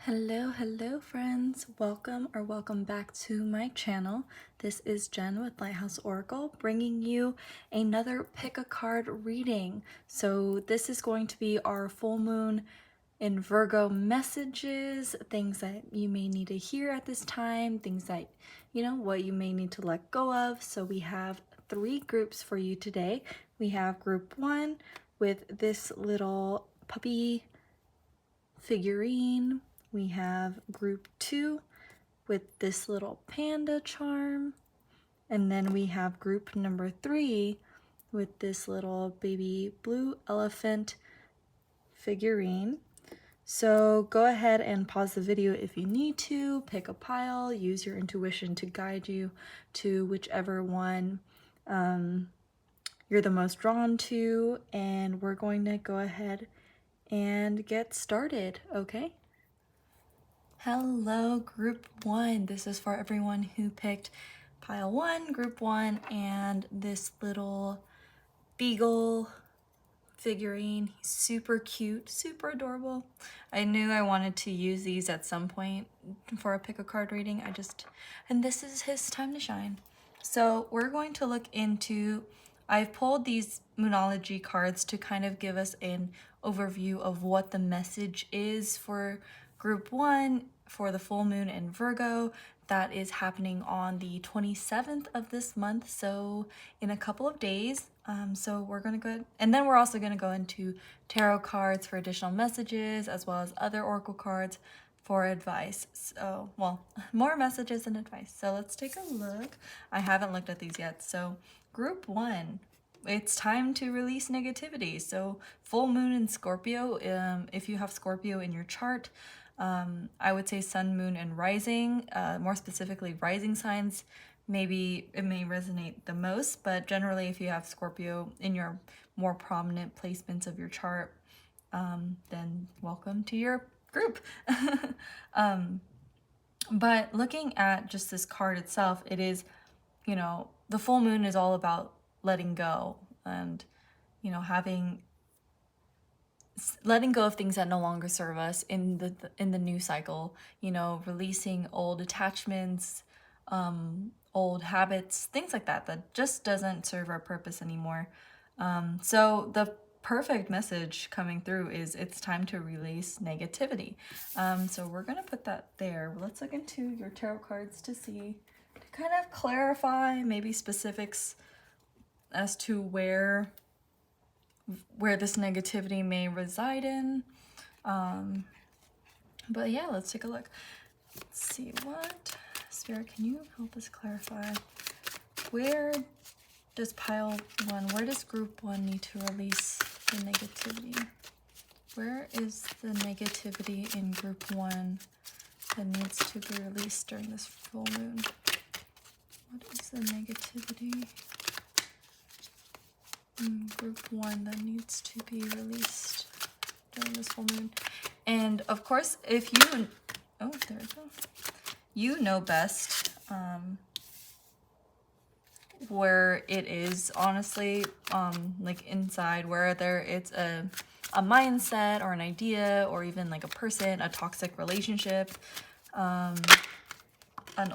Hello friends. Welcome back to my channel. This is Jen with Lighthouse Oracle bringing you another pick a card reading. So this is going to be our full moon in Virgo messages, things that you may need to hear at this time, things that, what you may need to let go of. So we have 3 groups for you today. We have group 1 with this little puppy figurine. We have group 2 with this little panda charm. And then we have group number 3 with this little baby blue elephant figurine. So go ahead and pause the video if you need to, pick a pile, use your intuition to guide you to whichever one you're the most drawn to, and we're going to go ahead and get started, okay? Hello, group 1. This is for everyone who picked pile 1, group 1, and this little beagle figurine. He's super cute, super adorable. I knew I wanted to use these at some point for a pick a card reading. And this is his time to shine. So we're going to look into, I've pulled these Moonology cards to kind of give us an overview of what the message is for group 1 for the full moon in Virgo. That is happening on the 27th of this month, so in a couple of days. So we're gonna go, and then we're also gonna go into tarot cards for additional messages, as well as other oracle cards for advice. So, well, more messages and advice. So let's take a look. I haven't looked at these yet. So group 1, it's time to release negativity. So full moon in Scorpio, if you have Scorpio in your chart, I would say sun, moon, and rising, more specifically rising signs. Maybe it may resonate the most, but generally if you have Scorpio in your more prominent placements of your chart, then welcome to your group. But looking at just this card itself, it is, the full moon is all about letting go and, letting go of things that no longer serve us in the new cycle, releasing old attachments, old habits, things like that just doesn't serve our purpose anymore. So the perfect message coming through is it's time to release negativity. So we're gonna put that there. Let's look into your tarot cards to see, to kind of clarify maybe specifics as to where this negativity may reside in. But yeah, let's take a look. Let's see, what Spirit, can you help us clarify, where does pile 1, where does group 1 need to release the negativity? Where is the negativity in group 1 that needs to be released during this full moon? What is the negativity in group 1 that needs to be released during this full moon? And of course, if you, oh, there we go. You know best where it is, honestly, like inside, whether it's a mindset or an idea, or even like a person, a toxic relationship, an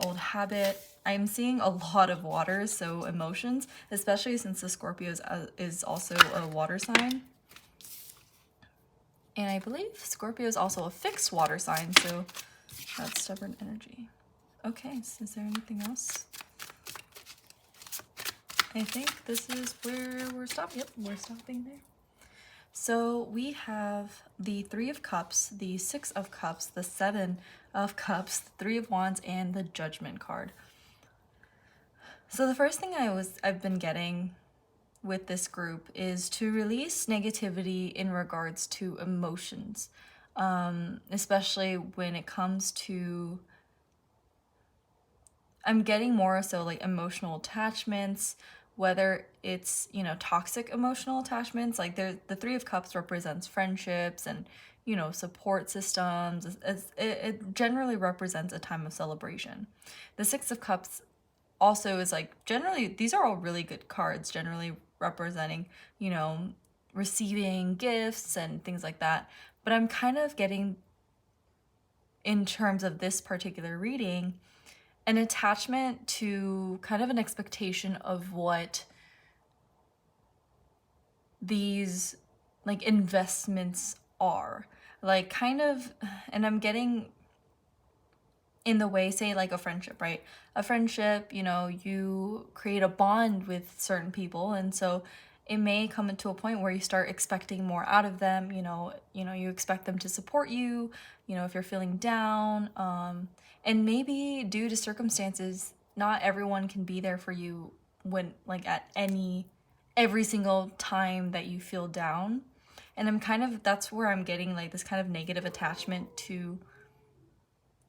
old habit. I'm seeing a lot of water, so emotions, especially since the Scorpio is also a water sign. And I believe Scorpio is also a fixed water sign, so that's stubborn energy. Okay, so is there anything else? I think this is where we're stopping. Yep, we're stopping there. So we have the 3 of Cups, the 6 of Cups, the 7 of Cups, the 3 of Wands, and the Judgment card. So the first thing I've been getting with this group is to release negativity in regards to emotions, especially when it comes to, I'm getting more so like emotional attachments, whether it's, toxic emotional attachments, like the 3 of Cups represents friendships and, support systems. It generally represents a time of celebration. The 6 of Cups also is like, generally, these are all really good cards, generally representing, receiving gifts and things like that. But I'm kind of getting in terms of this particular reading, an attachment to kind of an expectation of what these like investments are. Like kind of, and I'm getting in the way, say like a friendship, right? A friendship, you know, you create a bond with certain people, and so it may come into a point where you start expecting more out of them. You expect them to support you, if you're feeling down, and maybe due to circumstances, not everyone can be there for you when like at every single time that you feel down. And that's where I'm getting like this kind of negative attachment to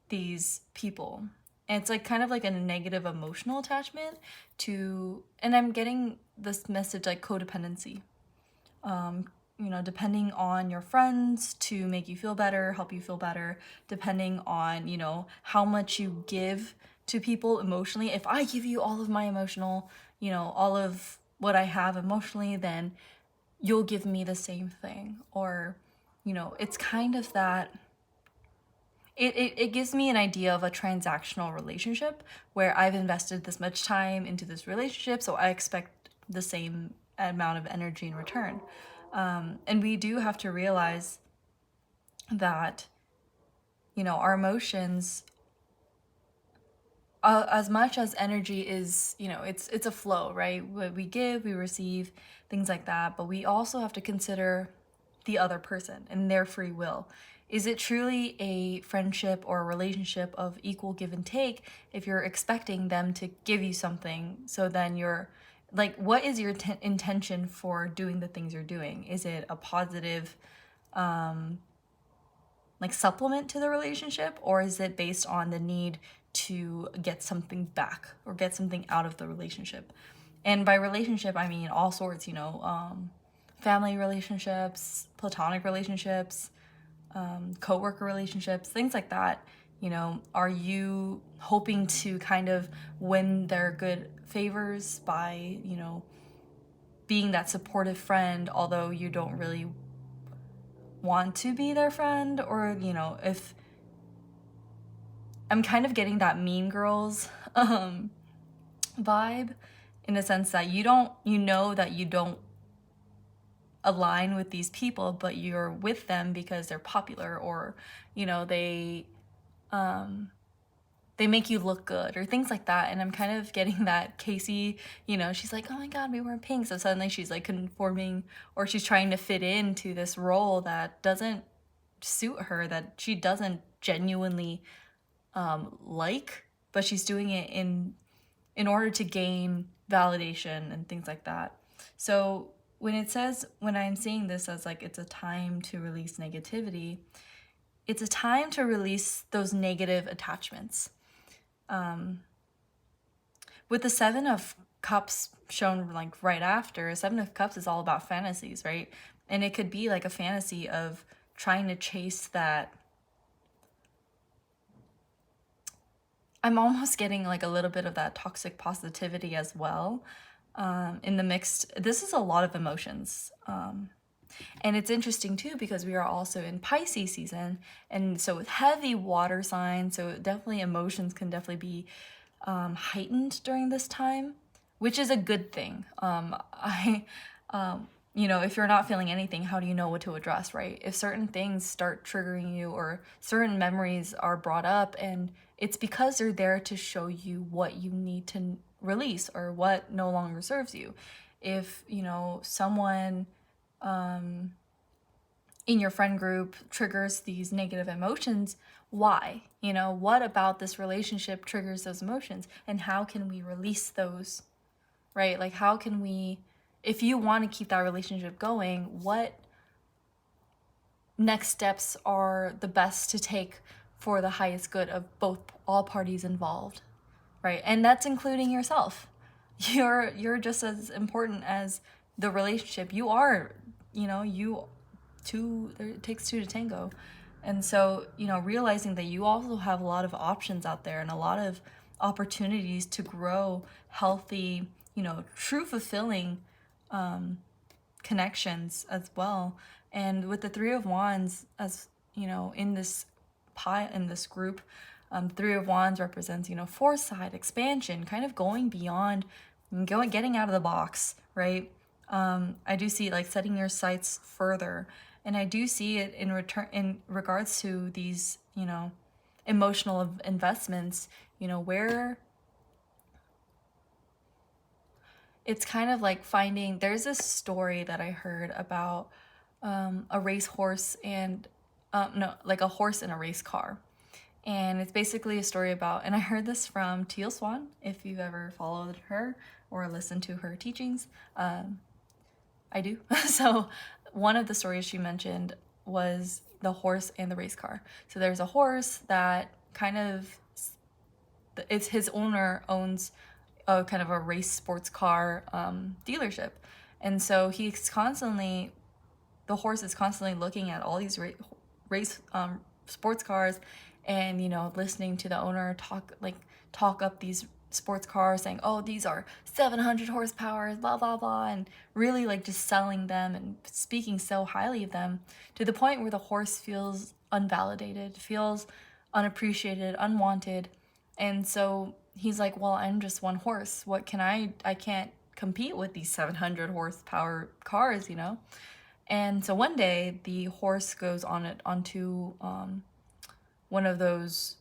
these people. And it's like kind of like a negative emotional attachment to, and I'm getting this message like codependency. Depending on your friends to make you feel better, help you feel better, depending on, how much you give to people emotionally. If I give you all of my emotional, all of what I have emotionally, then you'll give me the same thing. Or, it's kind of that. It gives me an idea of a transactional relationship where I've invested this much time into this relationship, so I expect the same amount of energy in return. And we do have to realize that, our emotions, as much as energy is, it's a flow, right? What we give, we receive, things like that. But we also have to consider the other person and their free will. Is it truly a friendship or a relationship of equal give and take if you're expecting them to give you something? So then you're like, what is your intention for doing the things you're doing? Is it a positive like supplement to the relationship, or is it based on the need to get something back or get something out of the relationship? And by relationship, I mean all sorts, family relationships, platonic relationships, co-worker relationships, things like that. Are you hoping to kind of win their good favors by, being that supportive friend, although you don't really want to be their friend? Or, if I'm kind of getting that Mean Girls vibe, in a sense that you know that you don't align with these people, but you're with them because they're popular, or they make you look good, or things like that. And I'm kind of getting that Casey, she's like, oh my god, we wear pink, so suddenly she's like conforming, or she's trying to fit into this role that doesn't suit her, that she doesn't genuinely like, but she's doing it in order to gain validation and things like that. So when I'm seeing this as like it's a time to release negativity, it's a time to release those negative attachments. With the Seven of Cups shown like right after, Seven of Cups is all about fantasies, right? And it could be like a fantasy of trying to chase that. I'm almost getting like a little bit of that toxic positivity as well. In the mixed, this is a lot of emotions. And it's interesting too, because we are also in Pisces season. And so with heavy water signs, so definitely emotions can definitely be heightened during this time, which is a good thing. If you're not feeling anything, how do you know what to address, right? If certain things start triggering you, or certain memories are brought up, and it's because they're there to show you what you need to release or what no longer serves you. If, someone in your friend group triggers these negative emotions, why? What about this relationship triggers those emotions, and how can we release those, right? Like, how can we, if you want to keep that relationship going, what next steps are the best to take for the highest good of all parties involved, right? And that's including yourself. You're just as important as the relationship. You are, it takes two to tango. And so, realizing that you also have a lot of options out there and a lot of opportunities to grow healthy, true fulfilling connections as well. And with the Three of Wands, as in this pile in this group. Three of Wands represents, you know, foresight, expansion, kind of going beyond, getting out of the box, right? I do see like setting your sights further, and I do see it in regards to these, you know, emotional investments, you know, where it's kind of like finding, there's this story that I heard about a racehorse and no, like a horse in a race car. And it's basically a story about, and I heard this from Teal Swan, if you've ever followed her or listened to her teachings. I do. So one of the stories she mentioned was the horse and the race car. So there's a horse that kind of, it's his owner owns a kind of a race sports car dealership. And so he's constantly, the horse is constantly looking at all these race sports cars, and, you know, listening to the owner talk up these sports cars, saying, oh, these are 700 horsepower, blah blah blah, and really like just selling them and speaking so highly of them, to the point where the horse feels unvalidated, feels unappreciated, unwanted. And so he's like, well, I'm just one horse, what can I can't compete with these 700 horsepower cars, you know. And so one day the horse goes onto one of those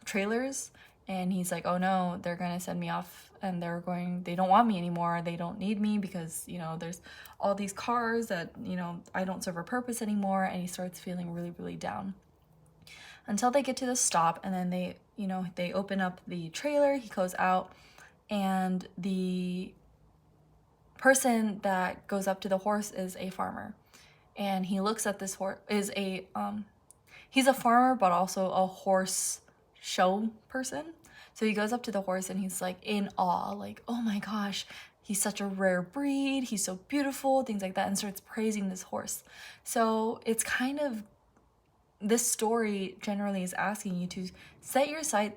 trailers, and he's like, oh no, they're gonna send me off, and they don't want me anymore, they don't need me, because, you know, there's all these cars that, you know, I don't serve a purpose anymore. And he starts feeling really, really down, until they get to the stop, and then they, you know, they open up the trailer, he goes out, and the person that goes up to the horse is a farmer. And he looks at this horse, he's a farmer, but also a horse show person. So he goes up to the horse and he's like in awe, like, oh my gosh, he's such a rare breed, he's so beautiful, things like that, and starts praising this horse. So it's kind of, this story generally is asking you to set your sights,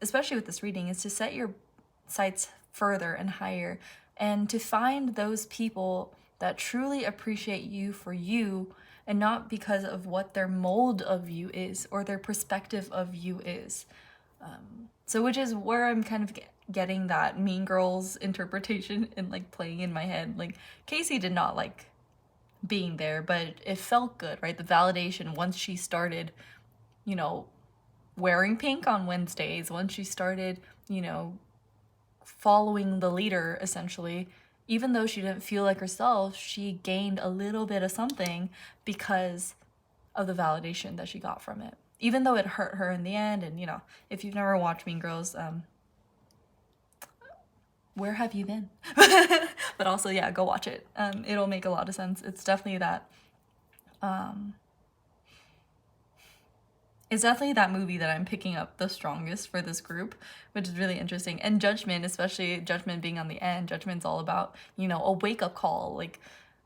especially with this reading, is to set your sights further and higher, and to find those people that truly appreciate you for you, and not because of what their mold of you is or their perspective of you is. So which is where I'm kind of getting that Mean Girls interpretation and like playing in my head. Like, Casey did not like being there, but it felt good, right? The validation, once she started, you know, wearing pink on Wednesdays, once she started, you know, following the leader, essentially, even though she didn't feel like herself, she gained a little bit of something because of the validation that she got from it, even though it hurt her in the end. And, you know, if you've never watched Mean Girls, where have you been? But also, yeah, go watch it. It'll make a lot of sense. It's definitely that, it's definitely that movie that I'm picking up the strongest for this group, which is really interesting. And Judgment, especially Judgment being on the end, Judgment's all about, you know, a wake-up call, like,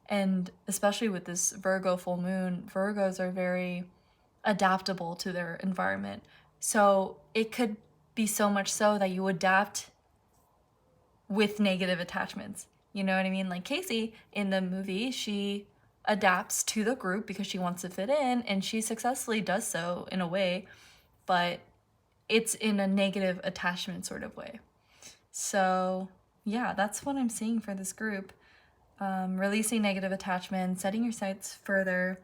and especially with this Virgo full moon, Virgos are very adaptable to their environment. So it could be so much so that you adapt with negative attachments. You know what I mean? Like Casey in the movie, she adapts to the group because she wants to fit in, and she successfully does so in a way, but it's in a negative attachment sort of way. So yeah, that's what I'm seeing for this group. Releasing negative attachment, setting your sights further,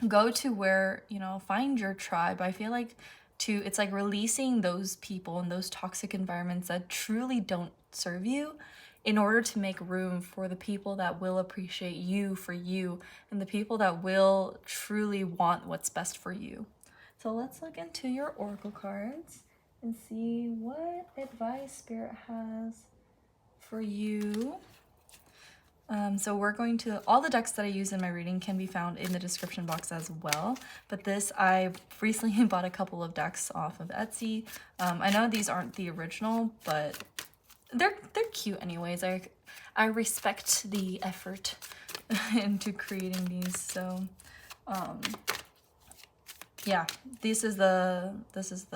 go to where, you know, find your tribe. I feel like it's like releasing those people and those toxic environments that truly don't serve you, in order to make room for the people that will appreciate you for you, and the people that will truly want what's best for you. So let's look into your oracle cards and see what advice Spirit has for you. So we're going to, all the decks that I use in my reading can be found in the description box as well. But this, I recently bought a couple of decks off of Etsy. I know these aren't the original, but they're cute anyways. I respect the effort into creating these. So yeah, this is the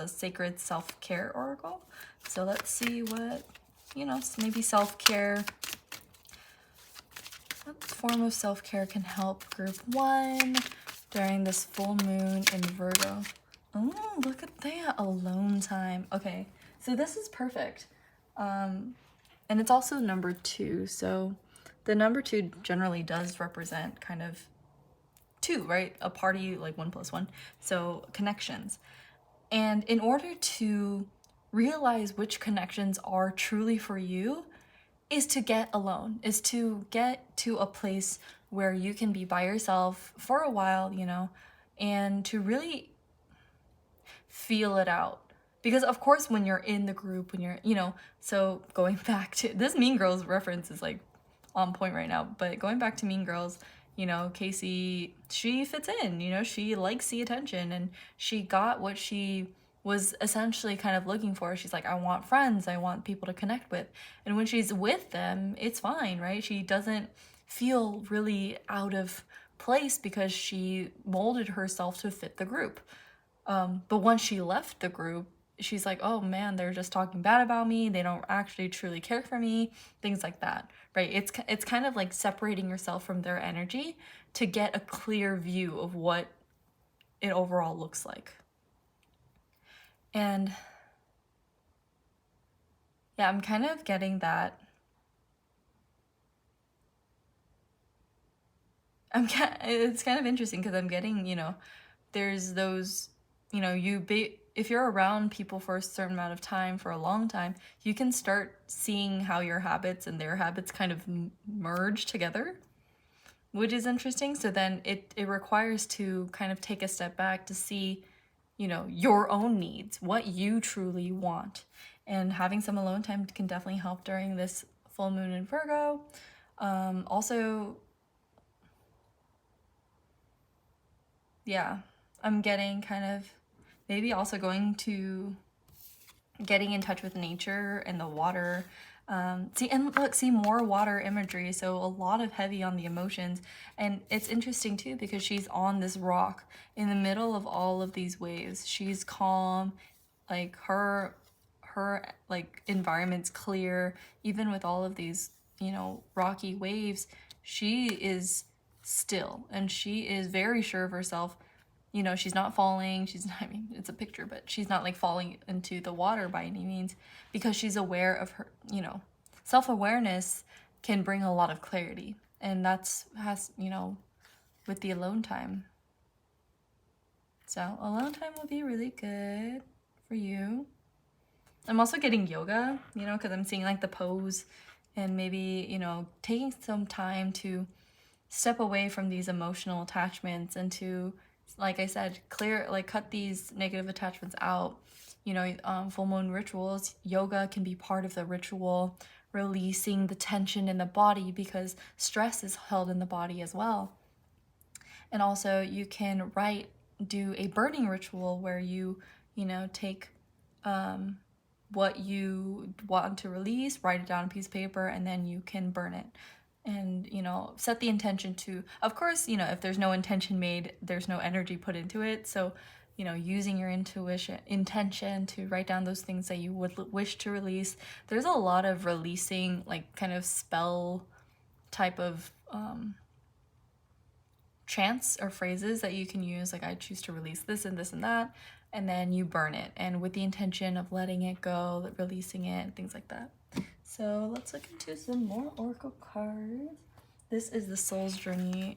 Sacred Self-Care Oracle. So let's see what, you know, maybe self-care, what form of self-care can help group one during this full moon in Virgo. Oh, look at that, alone time. Okay, so this is perfect. And it's also number 2, so the number 2 generally does represent kind of 2, right? A party, like 1 + 1, so connections. And in order to realize which connections are truly for you is to get alone, is to get to a place where you can be by yourself for a while, you know, and to really feel it out. Because of course when you're in the group, when you're, you know, so going back to this Mean Girls reference is like on point right now, but going back to Mean Girls, you know, Casey, she fits in, you know, she likes the attention and she got what she was essentially kind of looking for. She's like, I want friends, I want people to connect with. And when she's with them, it's fine, right? She doesn't feel really out of place because she molded herself to fit the group. But once she left the group, she's like, oh man, they're just talking bad about me. They don't actually truly care for me, things like that, right? It's kind of like separating yourself from their energy to get a clear view of what it overall looks like. And yeah, I'm kind of getting that. It's kind of interesting because I'm getting, you know, there's those, you know, if you're around people for a certain amount of time, for a long time, you can start seeing how your habits and their habits kind of merge together, which is interesting. So then it requires to kind of take a step back to see, you know, your own needs, what you truly want. And having some alone time can definitely help during this full moon in Virgo. Also, yeah, I'm getting kind of maybe also getting in touch with nature and the water. See more water imagery, so a lot of heavy on the emotions. And it's interesting too because she's on this rock in the middle of all of these waves. She's calm, like her like environment's clear, even with all of these, you know, rocky waves. She is still and she is very sure of herself. You know, she's not falling, she's not, I mean, it's a picture, but she's not like falling into the water by any means because she's aware of her, you know, self-awareness can bring a lot of clarity. And you know, with the alone time. So alone time will be really good for you. I'm also getting yoga, you know, because I'm seeing like the pose and maybe, you know, taking some time to step away from these emotional attachments and to, like I said, cut these negative attachments out. You know, full moon rituals, yoga can be part of the ritual, releasing the tension in the body because stress is held in the body as well. And also you can do a burning ritual where you know, take what you want to release, write it down on a piece of paper, and then you can burn it. And, you know, set the intention to, of course, you know, if there's no intention made, there's no energy put into it. So, you know, using your intention to write down those things that you would wish to release. There's a lot of releasing, like kind of spell type of chants or phrases that you can use, like I choose to release this and this and that, and then you burn it, and with the intention of letting it go, releasing it, and things like that. So let's look into some more oracle cards. This is the Soul's Journey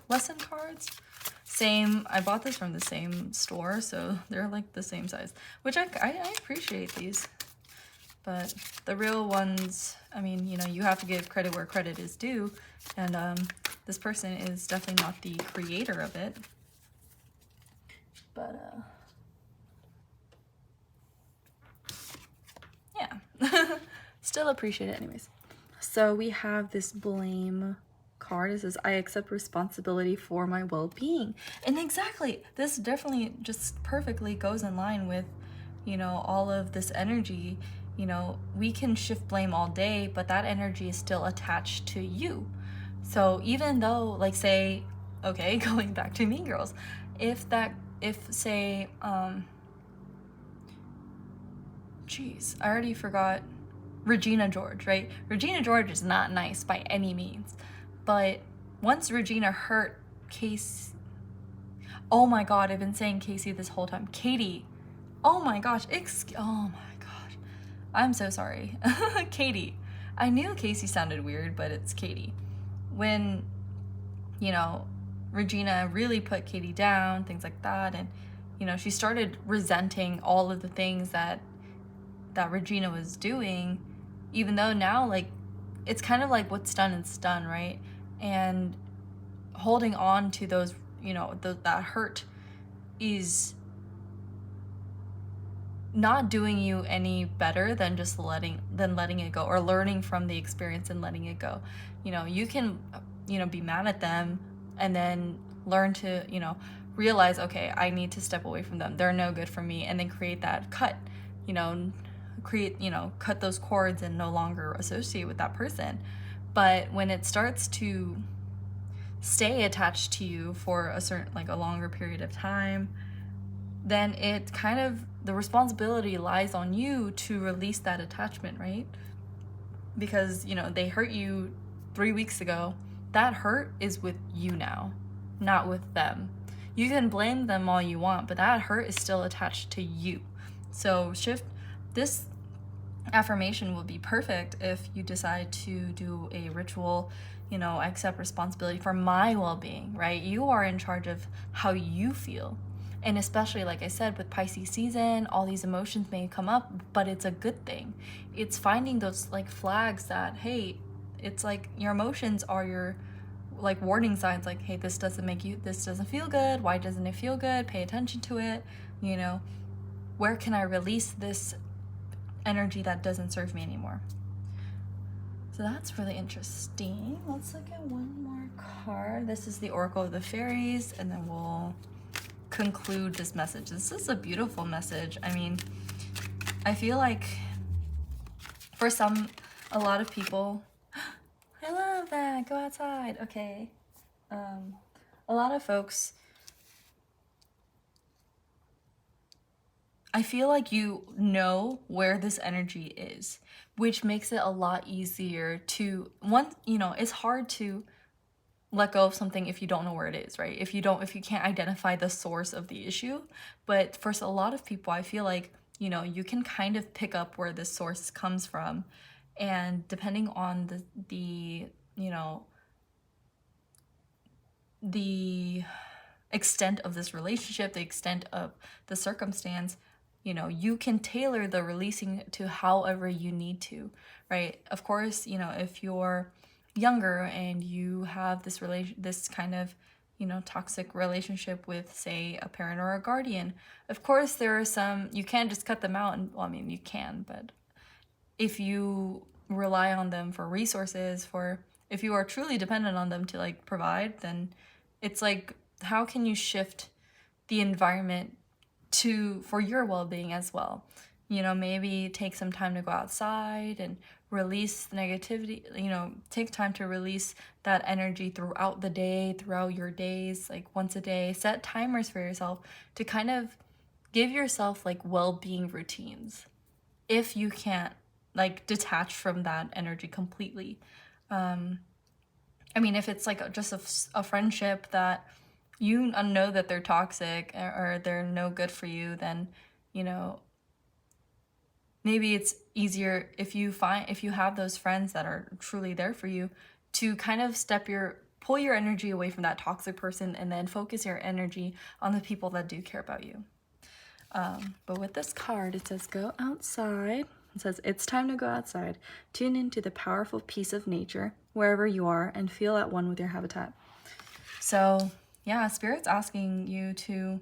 lesson cards. Same, I bought this from the same store, so they're like the same size, which I appreciate these. But the real ones, I mean, you know, you have to give credit where credit is due, and this person is definitely not the creator of it. But yeah, still appreciate it anyways. So we have this blame card. It says, I accept responsibility for my well-being. And exactly, this definitely just perfectly goes in line with, you know, all of this energy. You know, we can shift blame all day, but that energy is still attached to you. So even though, like, say, okay, going back to Mean Girls, if say, geez, I already forgot Regina George, right? Regina George is not nice by any means, but once Regina hurt Casey. Oh my god, I've been saying Casey this whole time. Katie. Oh my gosh. Oh my gosh. I'm so sorry. Katie. I knew Casey sounded weird, but it's Katie. When, you know, Regina really put Katie down, things like that, and, you know, she started resenting all of the things that Regina was doing, even though now, like, it's kind of like what's done is done, right? And holding on to those, you know, that hurt is not doing you any better than just letting it go, or learning from the experience and letting it go. You know, you can, you know, be mad at them and then learn to, you know, realize, okay, I need to step away from them. They're no good for me, and then create that cut, you know, cut those cords and no longer associate with that person. But when it starts to stay attached to you for a certain, like, a longer period of time, then it kind of, the responsibility lies on you to release that attachment, right? Because, you know, they hurt you 3 weeks ago. That hurt is with you now, not with them. You can blame them all you want, but that hurt is still attached to you. So this affirmation will be perfect if you decide to do a ritual. You know, I accept responsibility for my well-being, right? You are in charge of how you feel. And especially, like I said, with Pisces season, all these emotions may come up, but it's a good thing. It's finding those, like, flags that, hey, it's like your emotions are your, like, warning signs, like, hey, this doesn't feel good. Why doesn't it feel good? Pay attention to it. You know, where can I release this energy that doesn't serve me anymore? So that's really interesting. Let's look at one more card. This is the Oracle of the Fairies, and then we'll conclude this message. This is a beautiful message. I mean, I feel like for a lot of people, I love that, go outside. Okay. A lot of folks, I feel like you know where this energy is, which makes it a lot easier to, you know, it's hard to let go of something if you don't know where it is, right? If you can't identify the source of the issue. But for a lot of people, I feel like, you know, you can kind of pick up where this source comes from, and depending on the you know, the extent of this relationship, the extent of the circumstance, you know, you can tailor the releasing to however you need to, right? Of course, you know, if you're younger and you have this kind of, you know, toxic relationship with, say, a parent or a guardian, of course there are some, you can't just cut them out. And, well, I mean, you can, but if you rely on them for resources, if you are truly dependent on them to, like, provide, then it's like, how can you shift the environment for your well-being as well? You know, maybe take some time to go outside and release the negativity, you know, take time to release that energy throughout the day, throughout your days, like once a day. Set timers for yourself to kind of give yourself, like, well-being routines if you can't, like, detach from that energy completely. I mean, if it's like just a friendship that you know that they're toxic or they're no good for you, then, you know, maybe it's easier if you have those friends that are truly there for you to kind of pull your energy away from that toxic person and then focus your energy on the people that do care about you. But with this card, it says go outside. It says it's time to go outside. Tune into the powerful peace of nature wherever you are and feel at one with your habitat. So yeah, Spirit's asking you to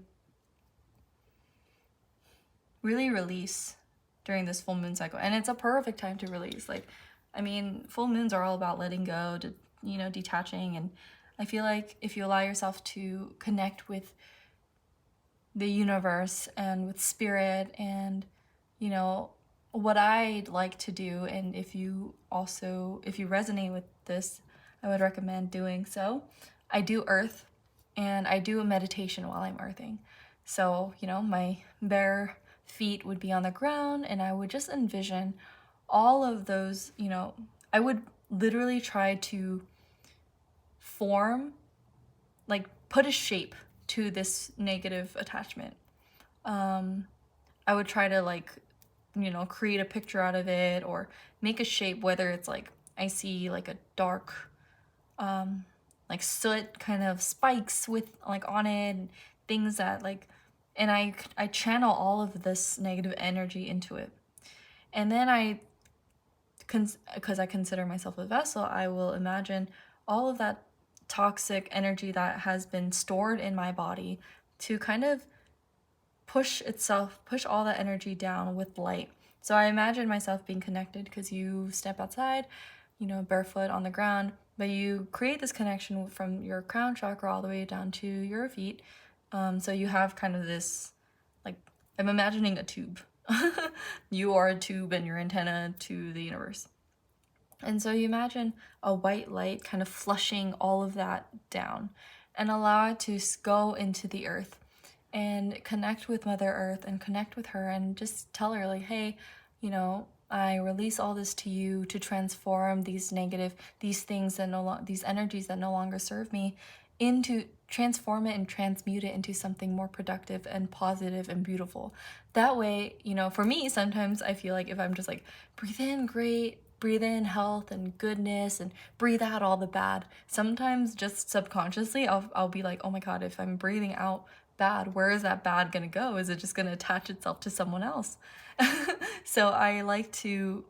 really release during this full moon cycle. And it's a perfect time to release. Like, I mean, full moons are all about letting go, you know, detaching. And I feel like if you allow yourself to connect with the universe and with spirit, and, you know, what I'd like to do, and if you resonate with this, I would recommend doing so. I do earth, and I do a meditation while I'm earthing. So, you know, my bare feet would be on the ground, and I would just envision all of those, you know, I would literally try to form like put a shape to this negative attachment. I would try to like, you know, create a picture out of it or make a shape, whether it's like I see like a dark like soot kind of spikes with like on it and things that like, and I channel all of this negative energy into it. And then because I consider myself a vessel, I will imagine all of that toxic energy that has been stored in my body to kind of push all that energy down with light. So I imagine myself being connected because you step outside, you know, barefoot on the ground, but you create this connection from your crown chakra all the way down to your feet. So you have kind of this, like, I'm imagining a tube. You are a tube and your antenna to the universe. And so you imagine a white light kind of flushing all of that down and allow it to go into the earth and connect with Mother Earth and connect with her and just tell her like, hey, you know, I release all this to you to transform these things that these energies that no longer serve me, into transform it and transmute it into something more productive and positive and beautiful. That way, you know, for me, sometimes I feel like if I'm just like, breathe in, great, breathe in health and goodness and breathe out all the bad. Sometimes just subconsciously, I'll be like, oh my God, if I'm breathing out bad, where is that bad gonna go? Is it just gonna attach itself to someone else? So I like to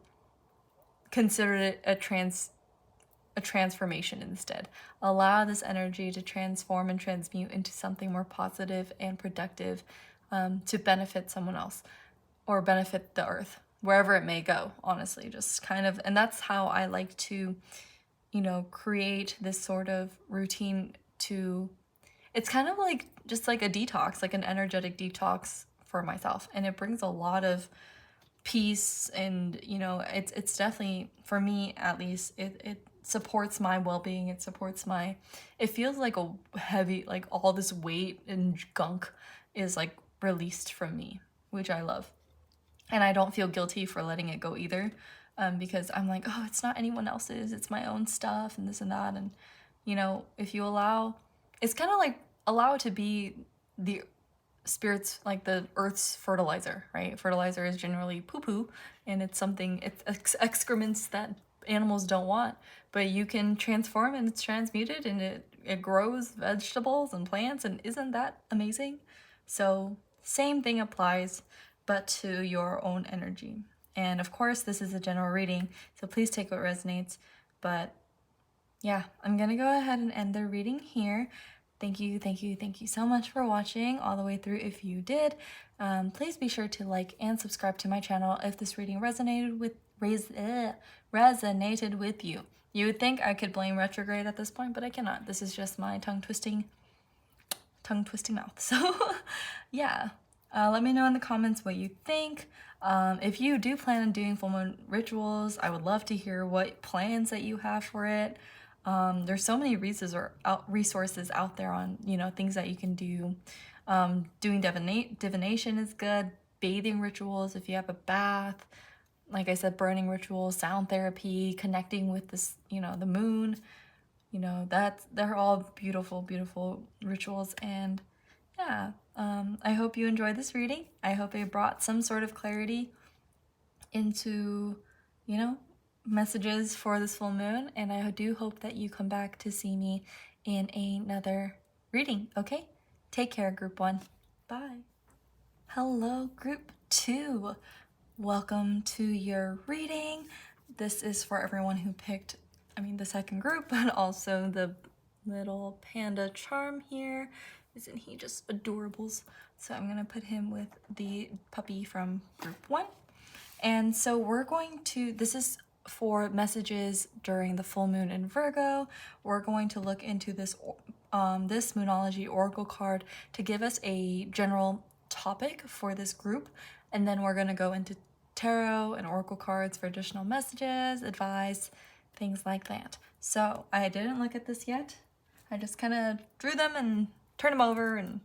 consider it a transformation instead. Allow this energy to transform and transmute into something more positive and productive, to benefit someone else or benefit the earth, wherever it may go, honestly. Just kind of, and that's how I like to, you know, create this sort of routine to, it's kind of like just like a detox, like an energetic detox for myself. And it brings a lot of peace and, you know, it's definitely, for me at least, it supports my well-being. It supports my, it feels like a heavy, like all this weight and gunk is like released from me, which I love. And I don't feel guilty for letting it go either, because I'm like, oh, it's not anyone else's, it's my own stuff and this and that. And, you know, if you allow, it's kind of like allow it to be the spirit's, like the earth's fertilizer, right? Fertilizer is generally poo-poo, and it's something, it's excrements that animals don't want, but you can transform and it's transmuted and it grows vegetables and plants, and isn't that amazing? So same thing applies, but to your own energy. And of course, this is a general reading, so please take what resonates. But yeah, I'm gonna go ahead and end the reading here. Thank you so much for watching all the way through. If you did, please be sure to like and subscribe to my channel if this reading resonated with you. You would think I could blame retrograde at this point, but I cannot. This is just my tongue-twisting mouth. So yeah, let me know in the comments what you think. If you do plan on doing full moon rituals, I would love to hear what plans that you have for it. There's so many resources out there on, you know, things that you can do. Doing divination is good. Bathing rituals, if you have a bath. Like I said, burning rituals, sound therapy, connecting with this, you know, the moon. You know, they're all beautiful, beautiful rituals. And yeah, I hope you enjoyed this reading. I hope it brought some sort of clarity into, you know, messages for this full moon. And I do hope that you come back to see me in another reading, okay? Take care, group 1. Bye. Hello, group 2. Welcome to your reading. This is for everyone who picked, the second group, but also the little panda charm here. Isn't he just adorables? So I'm gonna put him with the puppy from group 1. And so we're going to, this is for messages during the full moon in Virgo. We're going to look into this this Moonology Oracle card to give us a general topic for this group. And then we're gonna go into tarot and oracle cards for additional messages, advice, things like that. So I didn't look at this yet. I just kind of drew them and turned them over, and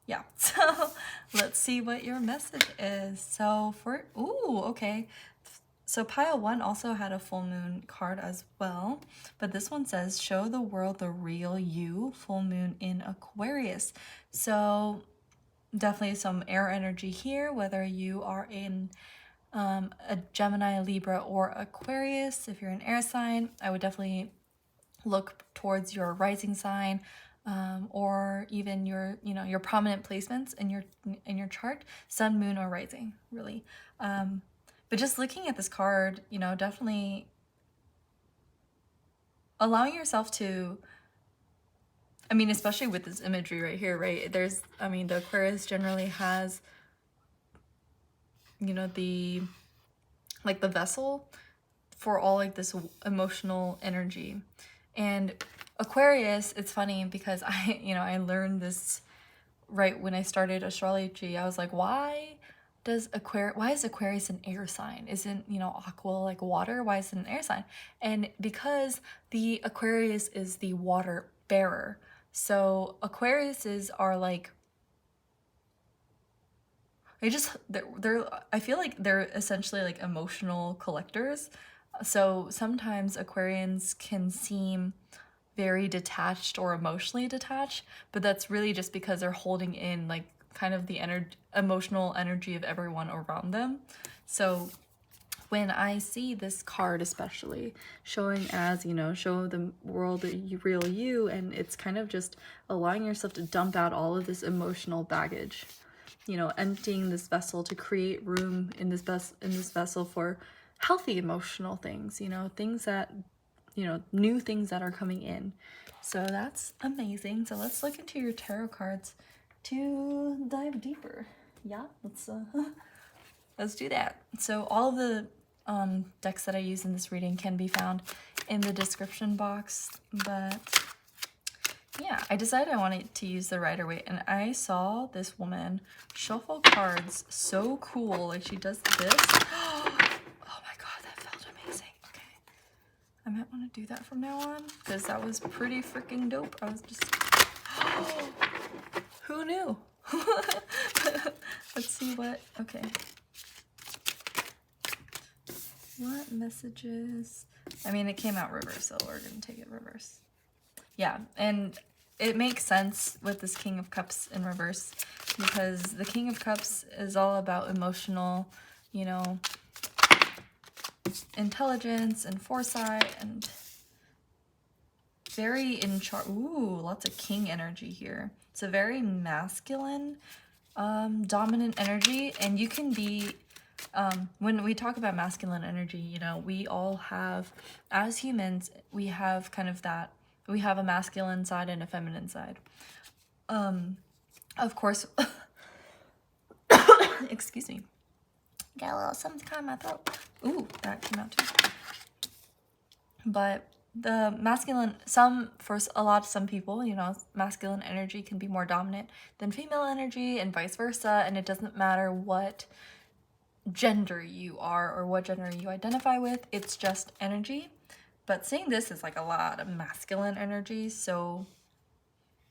yeah. So let's see what your message is. So for, ooh, okay. So pile 1 also had a full moon card as well, but this one says, show the world the real you, full moon in Aquarius. So definitely some air energy here, whether you are in a Gemini, Libra, or Aquarius. If you're an air sign, I would definitely look towards your rising sign, or even your, you know, your prominent placements in your chart, sun, moon, or rising, really. But just looking at this card, you know, definitely allowing yourself to, I mean, especially with this imagery right here, right? There's, I mean, the Aquarius generally has, you know, the, like the vessel for all like this emotional energy. And Aquarius, it's funny because I learned this right when I started astrology. I was like, why is Aquarius an air sign? Isn't, you know, aqua like water? Why is it an air sign? And because the Aquarius is the water bearer. So Aquariuses are like, I feel like they're essentially like emotional collectors. So sometimes Aquarians can seem very detached or emotionally detached, but that's really just because they're holding in like kind of the emotional energy of everyone around them. So when I see this card, especially showing as, you know, show the world the real you, and it's kind of just allowing yourself to dump out all of this emotional baggage, you know, emptying this vessel to create room in this vessel for healthy emotional things, you know, things that, you know, new things that are coming in. So that's amazing. So let's look into your tarot cards to dive deeper. Yeah, let's do that. So all of the decks that I use in this reading can be found in the description box, but yeah, I decided I wanted to use the Rider-Waite, and I saw this woman shuffle cards so cool. Like she does this. Oh my god, that felt amazing. Okay, I might want to do that from now on because that was pretty freaking dope. I was just, who knew? Let's see what, okay. What messages? I mean, it came out reverse, so we're gonna take it reverse. Yeah, and it makes sense with this King of Cups in reverse because the King of Cups is all about emotional, you know, intelligence and foresight and very in charge. Ooh, lots of king energy here. It's a very masculine, dominant energy, and you can be, when we talk about masculine energy, you know, we all have, as humans, we have kind of that, we have a masculine side and a feminine side. Of course, excuse me, got a little something caught in my throat. Ooh, that came out too. But the masculine, some people, you know, masculine energy can be more dominant than female energy and vice versa, and it doesn't matter what gender you are or what gender you identify with, it's just energy. But seeing this is like a lot of masculine energy, so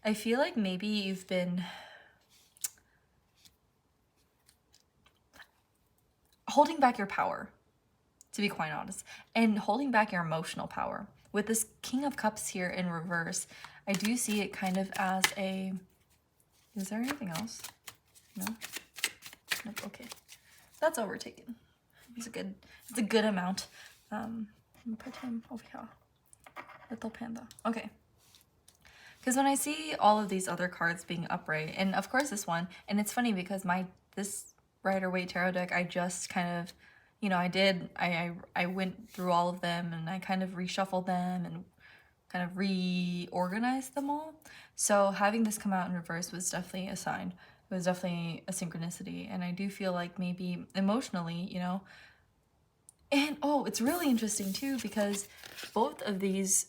I feel like maybe you've been holding back your power, to be quite honest, and holding back your emotional power. With this King of Cups here in reverse, I do see it kind of as a, is there anything else? No? Nope, okay. That's overtaken. It's a good amount. I'm gonna put him over here. Little panda. Okay. Because when I see all of these other cards being upright, and of course this one, and it's funny because this Rider-Waite tarot deck, I just kind of, you know, I went through all of them and I kind of reshuffled them and kind of reorganized them all. So having this come out in reverse was definitely a sign. It was definitely a synchronicity, and I do feel like maybe emotionally, you know, and oh, it's really interesting too because both of these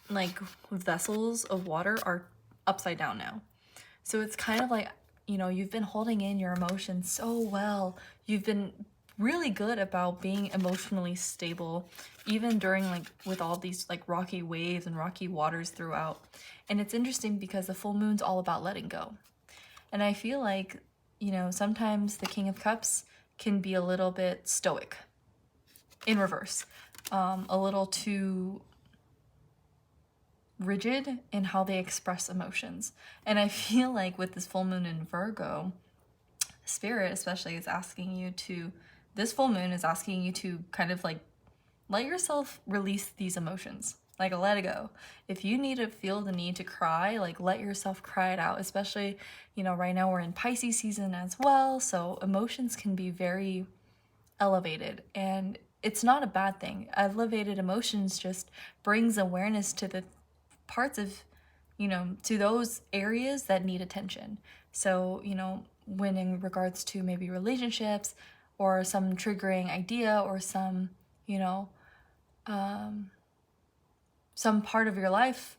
like vessels of water are upside down now. So it's kind of like, you know, you've been holding in your emotions so well. You've been really good about being emotionally stable, even during like with all these like rocky waves and rocky waters throughout. And it's interesting because the full moon's all about letting go. And I feel like, you know, sometimes the King of Cups can be a little bit stoic. in reverse, a little too rigid in how they express emotions. And I feel like with this full moon in Virgo, Spirit especially is asking you to, this full moon is asking you to kind of like let yourself release these emotions. Like, let it go. If you need to feel the need to cry, like, let yourself cry it out. Especially, right now we're in Pisces season as well. So emotions can be very elevated. And it's not a bad thing. Elevated emotions just brings awareness to the parts of, to those areas that need attention. So, when in regards to maybe relationships or some triggering idea or some, some part of your life,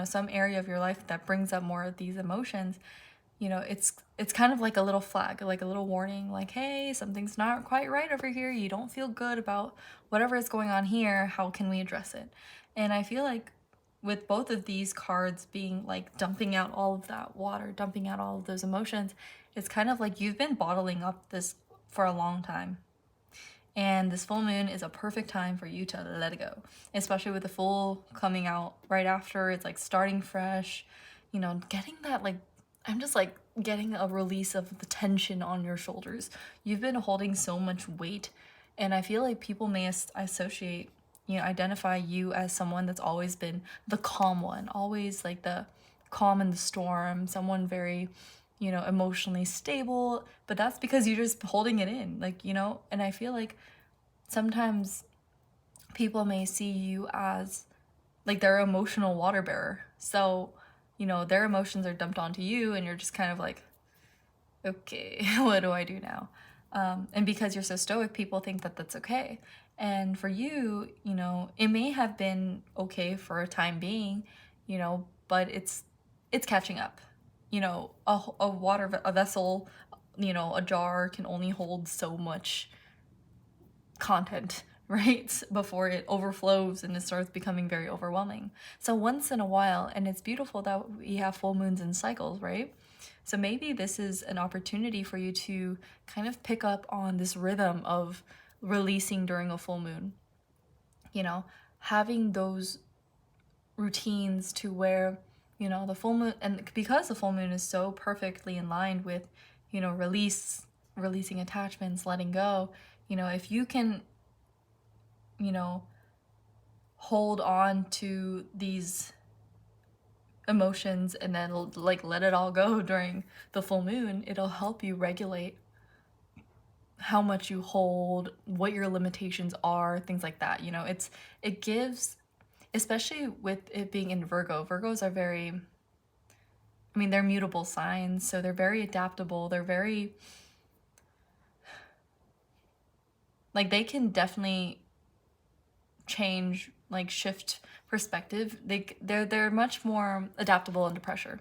some area of your life that brings up more of these emotions, it's kind of like a little flag, like a little warning, like, hey, something's not quite right over here. You don't feel good about whatever is going on here. How can we address it? And I feel like with both of these cards being like dumping out all of that water, dumping out all of those emotions, it's kind of like you've been bottling up this for a long time. And this full moon is a perfect time for you to let it go, especially with the full coming out right after. It's like starting fresh, getting that, like, I'm just like getting a release of the tension on your shoulders. You've been holding so much weight, and I feel like people may associate, identify you as someone that's always been the calm one, always like the calm in the storm, someone very, emotionally stable, but that's because you're just holding it in, like, and I feel like sometimes people may see you as like their emotional water bearer. So, their emotions are dumped onto you and you're just kind of like, okay, what do I do now? And because you're so stoic, people think that that's okay. And for you, it may have been okay for a time being, but it's catching up. A vessel, a jar can only hold so much content, right? Before it overflows and it starts becoming very overwhelming. So once in a while, and it's beautiful that we have full moons in cycles, right? So maybe this is an opportunity for you to kind of pick up on this rhythm of releasing during a full moon. Having those routines to where, the full moon, and because the full moon is so perfectly in line with, releasing attachments, letting go, if you can, hold on to these emotions and then like let it all go during the full moon, it'll help you regulate how much you hold, what your limitations are, things like that. It gives, especially with it being in Virgos are very, they're mutable signs, so they're very adaptable. They're very, like, they can definitely change, like, shift perspective. They're much more adaptable under pressure.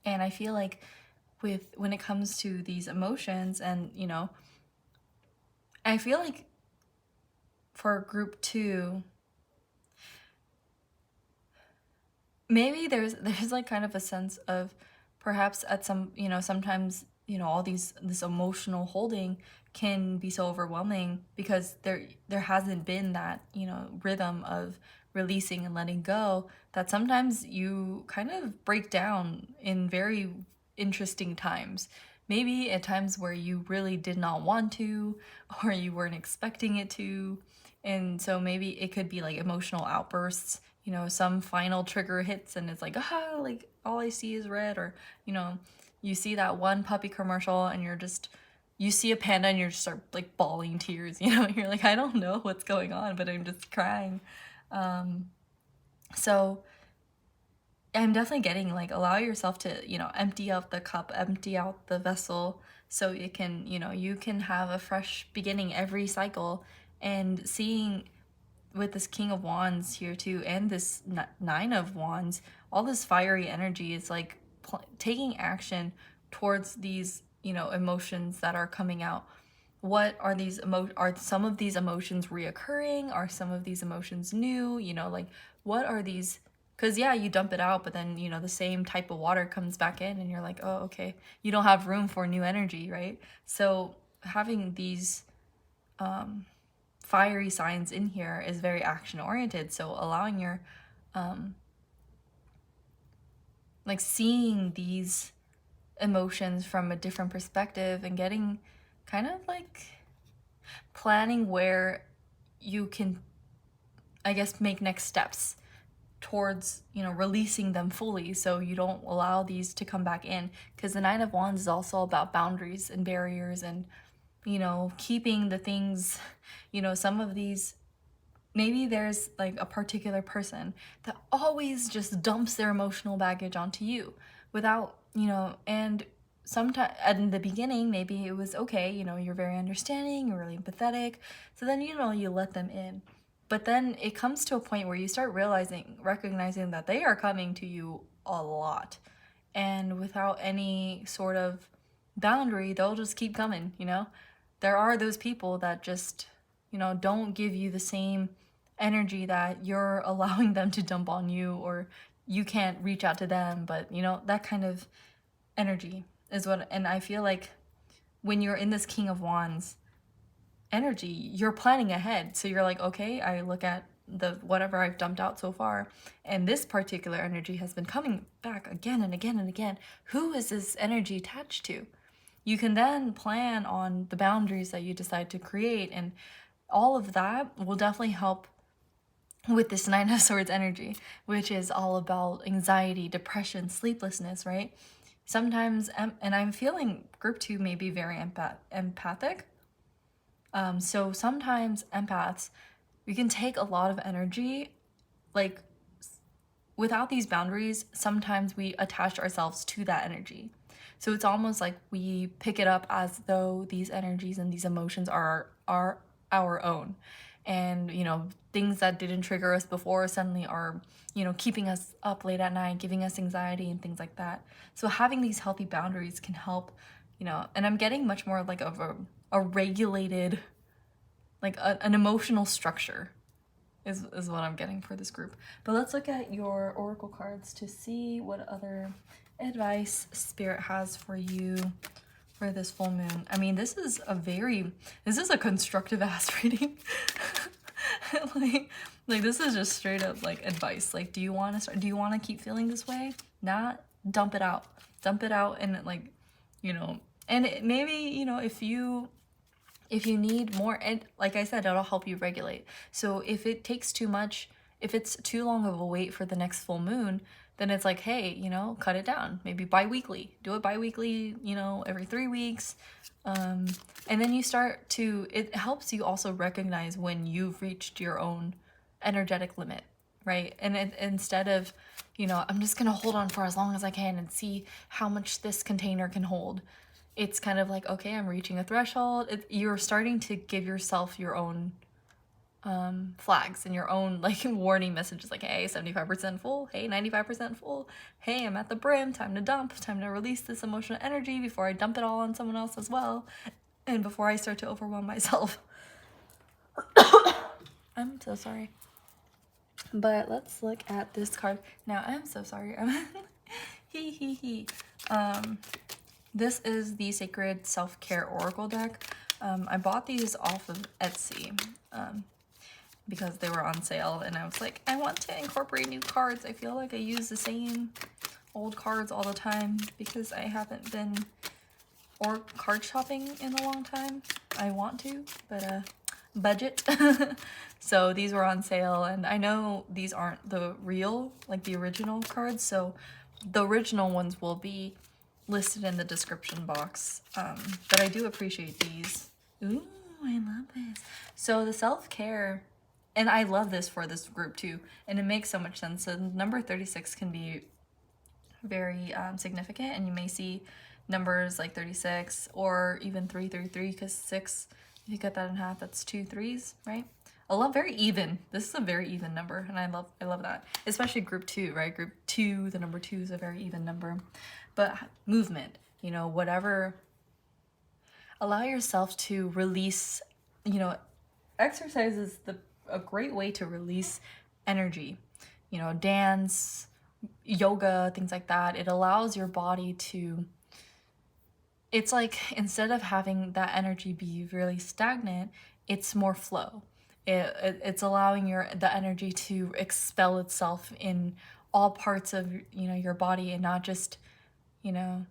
And I feel like when it comes to these emotions, and I feel like for group 2, maybe there's like kind of a sense of perhaps at some, sometimes, all this emotional holding can be so overwhelming because there hasn't been that, rhythm of releasing and letting go, that sometimes you kind of break down in very interesting times. Maybe at times where you really did not want to, or you weren't expecting it to. And so maybe it could be like emotional outbursts, some final trigger hits and it's like, like all I see is red. Or, you see that one puppy commercial and you see a panda and you just start like bawling tears, you're like, I don't know what's going on, but I'm just crying. So I'm definitely getting like, allow yourself to, empty out the cup, empty out the vessel, so it can, you can have a fresh beginning every cycle. And seeing with this King of Wands here too, and this Nine of Wands, all this fiery energy is like taking action towards these, emotions that are coming out. What are these are some of these emotions reoccurring? Are some of these emotions new? Like, what are these? Because yeah, you dump it out, but then, the same type of water comes back in and you're like, oh, okay, you don't have room for new energy, right? So having these fiery signs in here is very action oriented. So allowing your, like seeing these emotions from a different perspective and getting kind of like planning where you can, I guess, make next steps towards, you know, releasing them fully so you don't allow these to come back in. Because the Nine of Wands is also about boundaries and barriers and, you know, keeping the things, you know, some of these, maybe there's like a particular person that always just dumps their emotional baggage onto you without, you know, and sometimes in the beginning, maybe it was okay, you know, you're very understanding, you're really empathetic. So then, you know, you let them in. But then it comes to a point where you start recognizing that they are coming to you a lot. And without any sort of boundary, they'll just keep coming, you know? There are those people that just, you know, don't give you the same energy that you're allowing them to dump on you, or you can't reach out to them, but, you know, that kind of energy is what, and I feel like when you're in this King of Wands energy, you're planning ahead. So you're like, okay, I look at the whatever I've dumped out so far, and this particular energy has been coming back again and again and again. Who is this energy attached to? You can then plan on the boundaries that you decide to create, and all of that will definitely help with this Nine of Swords energy, which is all about anxiety, depression, sleeplessness, right? Sometimes, and I'm feeling group 2 may be very empathic. So sometimes empaths, we can take a lot of energy, like without these boundaries, sometimes we attach ourselves to that energy. So it's almost like we pick it up as though these energies and these emotions are our own. And, you know, things that didn't trigger us before suddenly are, you know, keeping us up late at night, giving us anxiety and things like that. So having these healthy boundaries can help, you know, and I'm getting much more like of a regulated, like an emotional structure is what I'm getting for this group. But let's look at your oracle cards to see what other advice Spirit has for you for this full moon. I mean, this is a constructive ass reading. like this is just straight up like advice. Like, do you want to keep feeling this way? Not dump it out. And like, you know, and maybe, you know, if you need more, and like I said, it'll help you regulate. So if it takes too much, if it's too long of a wait for the next full moon, then it's like, hey, you know, cut it down. Maybe bi-weekly. Do it bi-weekly, you know, every 3 weeks. And then you start to, it helps you also recognize when you've reached your own energetic limit, right? And instead of, you know, I'm just going to hold on for as long as I can and see how much this container can hold. It's kind of like, okay, I'm reaching a threshold. You're starting to give yourself your own flags and your own like warning messages, like, hey, 75% full, hey, 95% full, hey, I'm at the brim, time to dump, time to release this emotional energy before I dump it all on someone else as well, and before I start to overwhelm myself. I'm so sorry. But let's look at this card. Now, I'm so sorry. This is the Sacred Self-Care Oracle deck. I bought these off of Etsy because they were on sale, and I was like, I want to incorporate new cards. I feel like I use the same old cards all the time because I haven't been card shopping in a long time. I want to, but budget. So these were on sale, and I know these aren't the real, like the original cards, so the original ones will be listed in the description box, but I do appreciate these. Ooh, I love this. So the self-care, and I love this for this group too, and it makes so much sense. So number 36 can be very significant, and you may see numbers like 36 or even 333, because 6, if you cut that in half, that's 2 3s, right? I love very even. This is a very even number, and I love that, especially group 2, right? Group 2, the number 2 is a very even number. But movement, you know, whatever, allow yourself to release, you know, exercise is a great way to release energy, you know, dance, yoga, things like that. It allows your body to, it's like, instead of having that energy be really stagnant, it's more flow. It's allowing the energy to expel itself in all parts of, you know, your body, and not just, you know,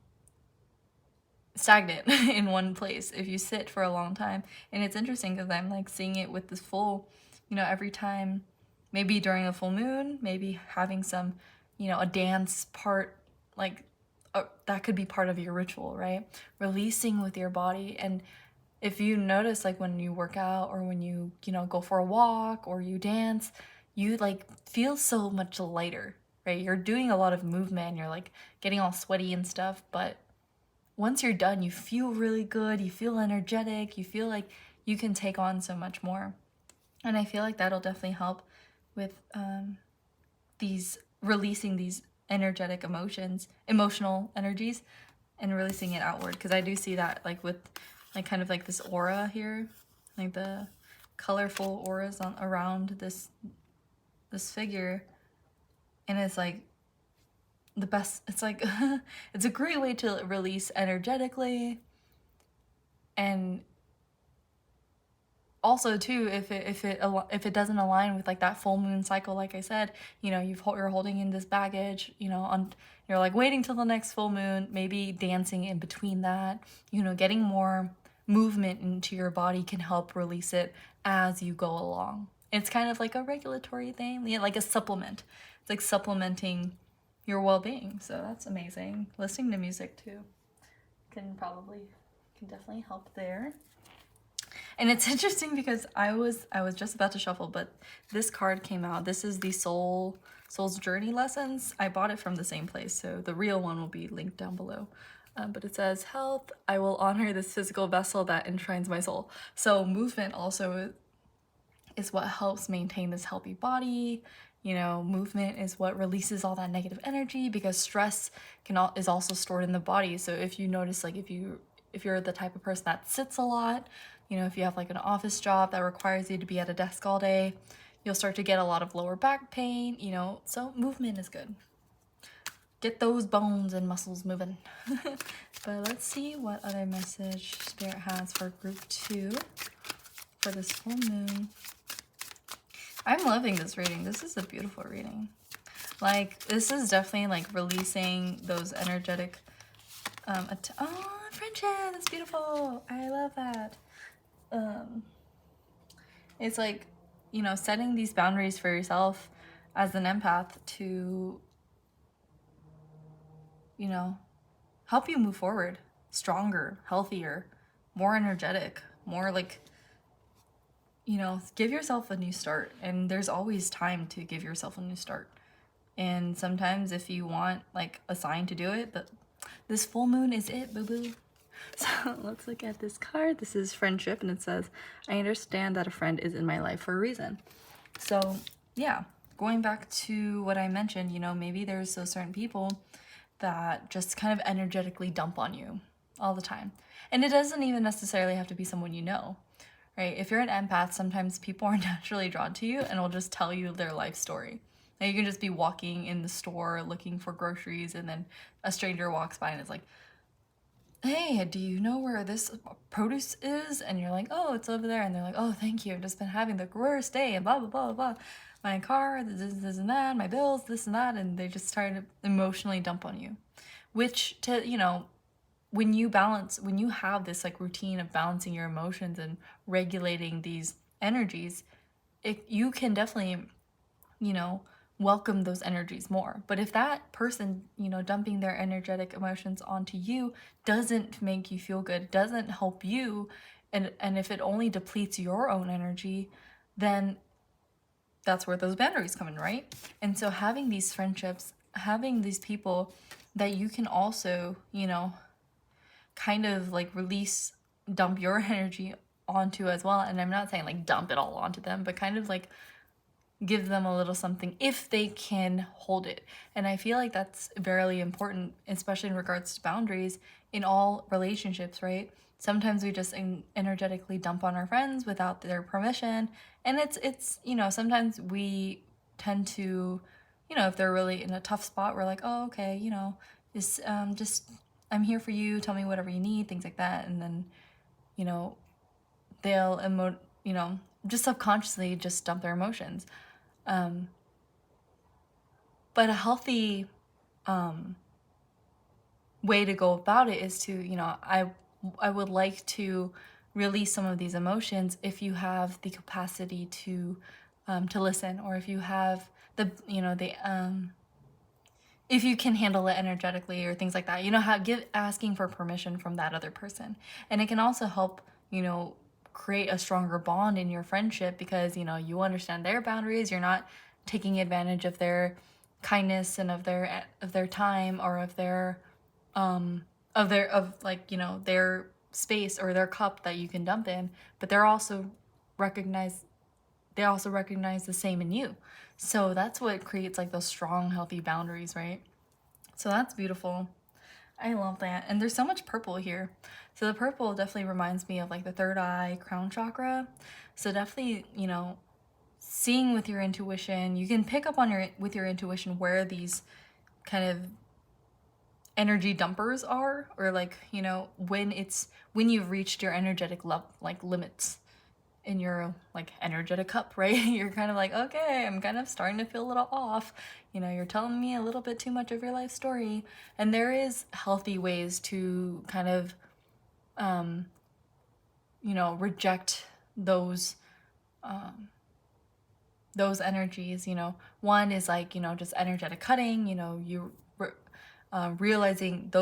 stagnant in one place if you sit for a long time. And it's interesting because I'm like seeing it with this full, you know, every time, maybe during a full moon, maybe having some, you know, a dance part, like that could be part of your ritual, right? Releasing with your body. And if you notice, like when you work out or when you know, go for a walk or you dance, you like feel so much lighter, right? You're doing a lot of movement, you're like getting all sweaty and stuff, but once you're done, you feel really good, you feel energetic, you feel like you can take on so much more. And I feel like that'll definitely help with these releasing these energetic emotional energies, and releasing it outward. Because I do see that like with like kind of like this aura here, like the colorful auras around this figure, and it's like the best. It's like it's a great way to release energetically. And also too, if it doesn't align with like that full moon cycle, like I said, you know, you're holding in this baggage, you know, you're like waiting till the next full moon, maybe dancing in between that, you know, getting more movement into your body can help release it as you go along. It's kind of like a regulatory thing, yeah, like a supplement. It's like supplementing your well-being. So that's amazing. Listening to music too can definitely help there. And it's interesting because I was just about to shuffle, but this card came out. This is the Soul's Journey Lessons. I bought it from the same place, so the real one will be linked down below. But it says, health, I will honor this physical vessel that enshrines my soul. So movement also is what helps maintain this healthy body. You know, movement is what releases all that negative energy, because stress is also stored in the body. So if you notice, like if you're the type of person that sits a lot, you know, if you have like an office job that requires you to be at a desk all day, you'll start to get a lot of lower back pain, you know, so movement is good. Get those bones and muscles moving. But let's see what other message Spirit has for group 2 for this full moon. I'm loving this reading. This is a beautiful reading. Like, this is definitely like releasing those energetic oh, friendship, that's beautiful. I love that. It's like, you know, setting these boundaries for yourself as an empath to, you know, help you move forward stronger, healthier, more energetic, more like, you know, give yourself a new start. And there's always time to give yourself a new start. And sometimes if you want like a sign to do it, but this full moon is it, boo-boo. So let's look at this card. This is friendship, and it says, I understand that a friend is in my life for a reason. So yeah, going back to what I mentioned, you know, maybe there's those certain people that just kind of energetically dump on you all the time. And it doesn't even necessarily have to be someone you know, right? If you're an empath, sometimes people are naturally drawn to you and will just tell you their life story. Now you can just be walking in the store looking for groceries, and then a stranger walks by and is like, hey, do you know where this produce is? And you're like, oh, it's over there. And they're like, oh, thank you. I've just been having the worst day and blah, blah, blah, blah. My car, this and that, my bills, this and that. And they just start to emotionally dump on you. Which, you know, when you have this like routine of balancing your emotions and regulating these energies, you can definitely, you know, welcome those energies more. But if that person, you know, dumping their energetic emotions onto you doesn't make you feel good, doesn't help you, and if it only depletes your own energy, then that's where those boundaries come in, right? And so having these friendships, having these people that you can also, you know, kind of like dump your energy onto as well. And I'm not saying like dump it all onto them, but kind of like give them a little something if they can hold it. And I feel like that's very important, especially in regards to boundaries in all relationships, right? Sometimes we just energetically dump on our friends without their permission. And it's you know, sometimes we tend to, you know, if they're really in a tough spot, we're like, oh, okay, you know, just, I'm here for you, tell me whatever you need, things like that. And then, you know, they'll you know, just subconsciously just dump their emotions. But a healthy way to go about it is to, you know, I would like to release some of these emotions if you have the capacity to listen, or if you have the, you know, the if you can handle it energetically or things like that. You know, how asking for permission from that other person. And it can also help, you know, create a stronger bond in your friendship, because, you know, you understand their boundaries. You're not taking advantage of their kindness and of their time, or of their like, you know, their space or their cup that you can dump in, but recognize they also recognize the same in you. So that's what creates like those strong, healthy boundaries, right? So that's beautiful. I love that. And there's so much purple here. So the purple definitely reminds me of like the third eye, crown chakra. So definitely, you know, seeing with your intuition, you can pick up on with your intuition where these kind of energy dumpers are, or like, you know, when you've reached your energetic like limits in your like energetic cup, right? You're kind of like, okay, I'm kind of starting to feel a little off. You know, you're telling me a little bit too much of your life story. And there is healthy ways to kind of you know, reject those energies. You know, one is like, you know, just energetic cutting. You know, realizing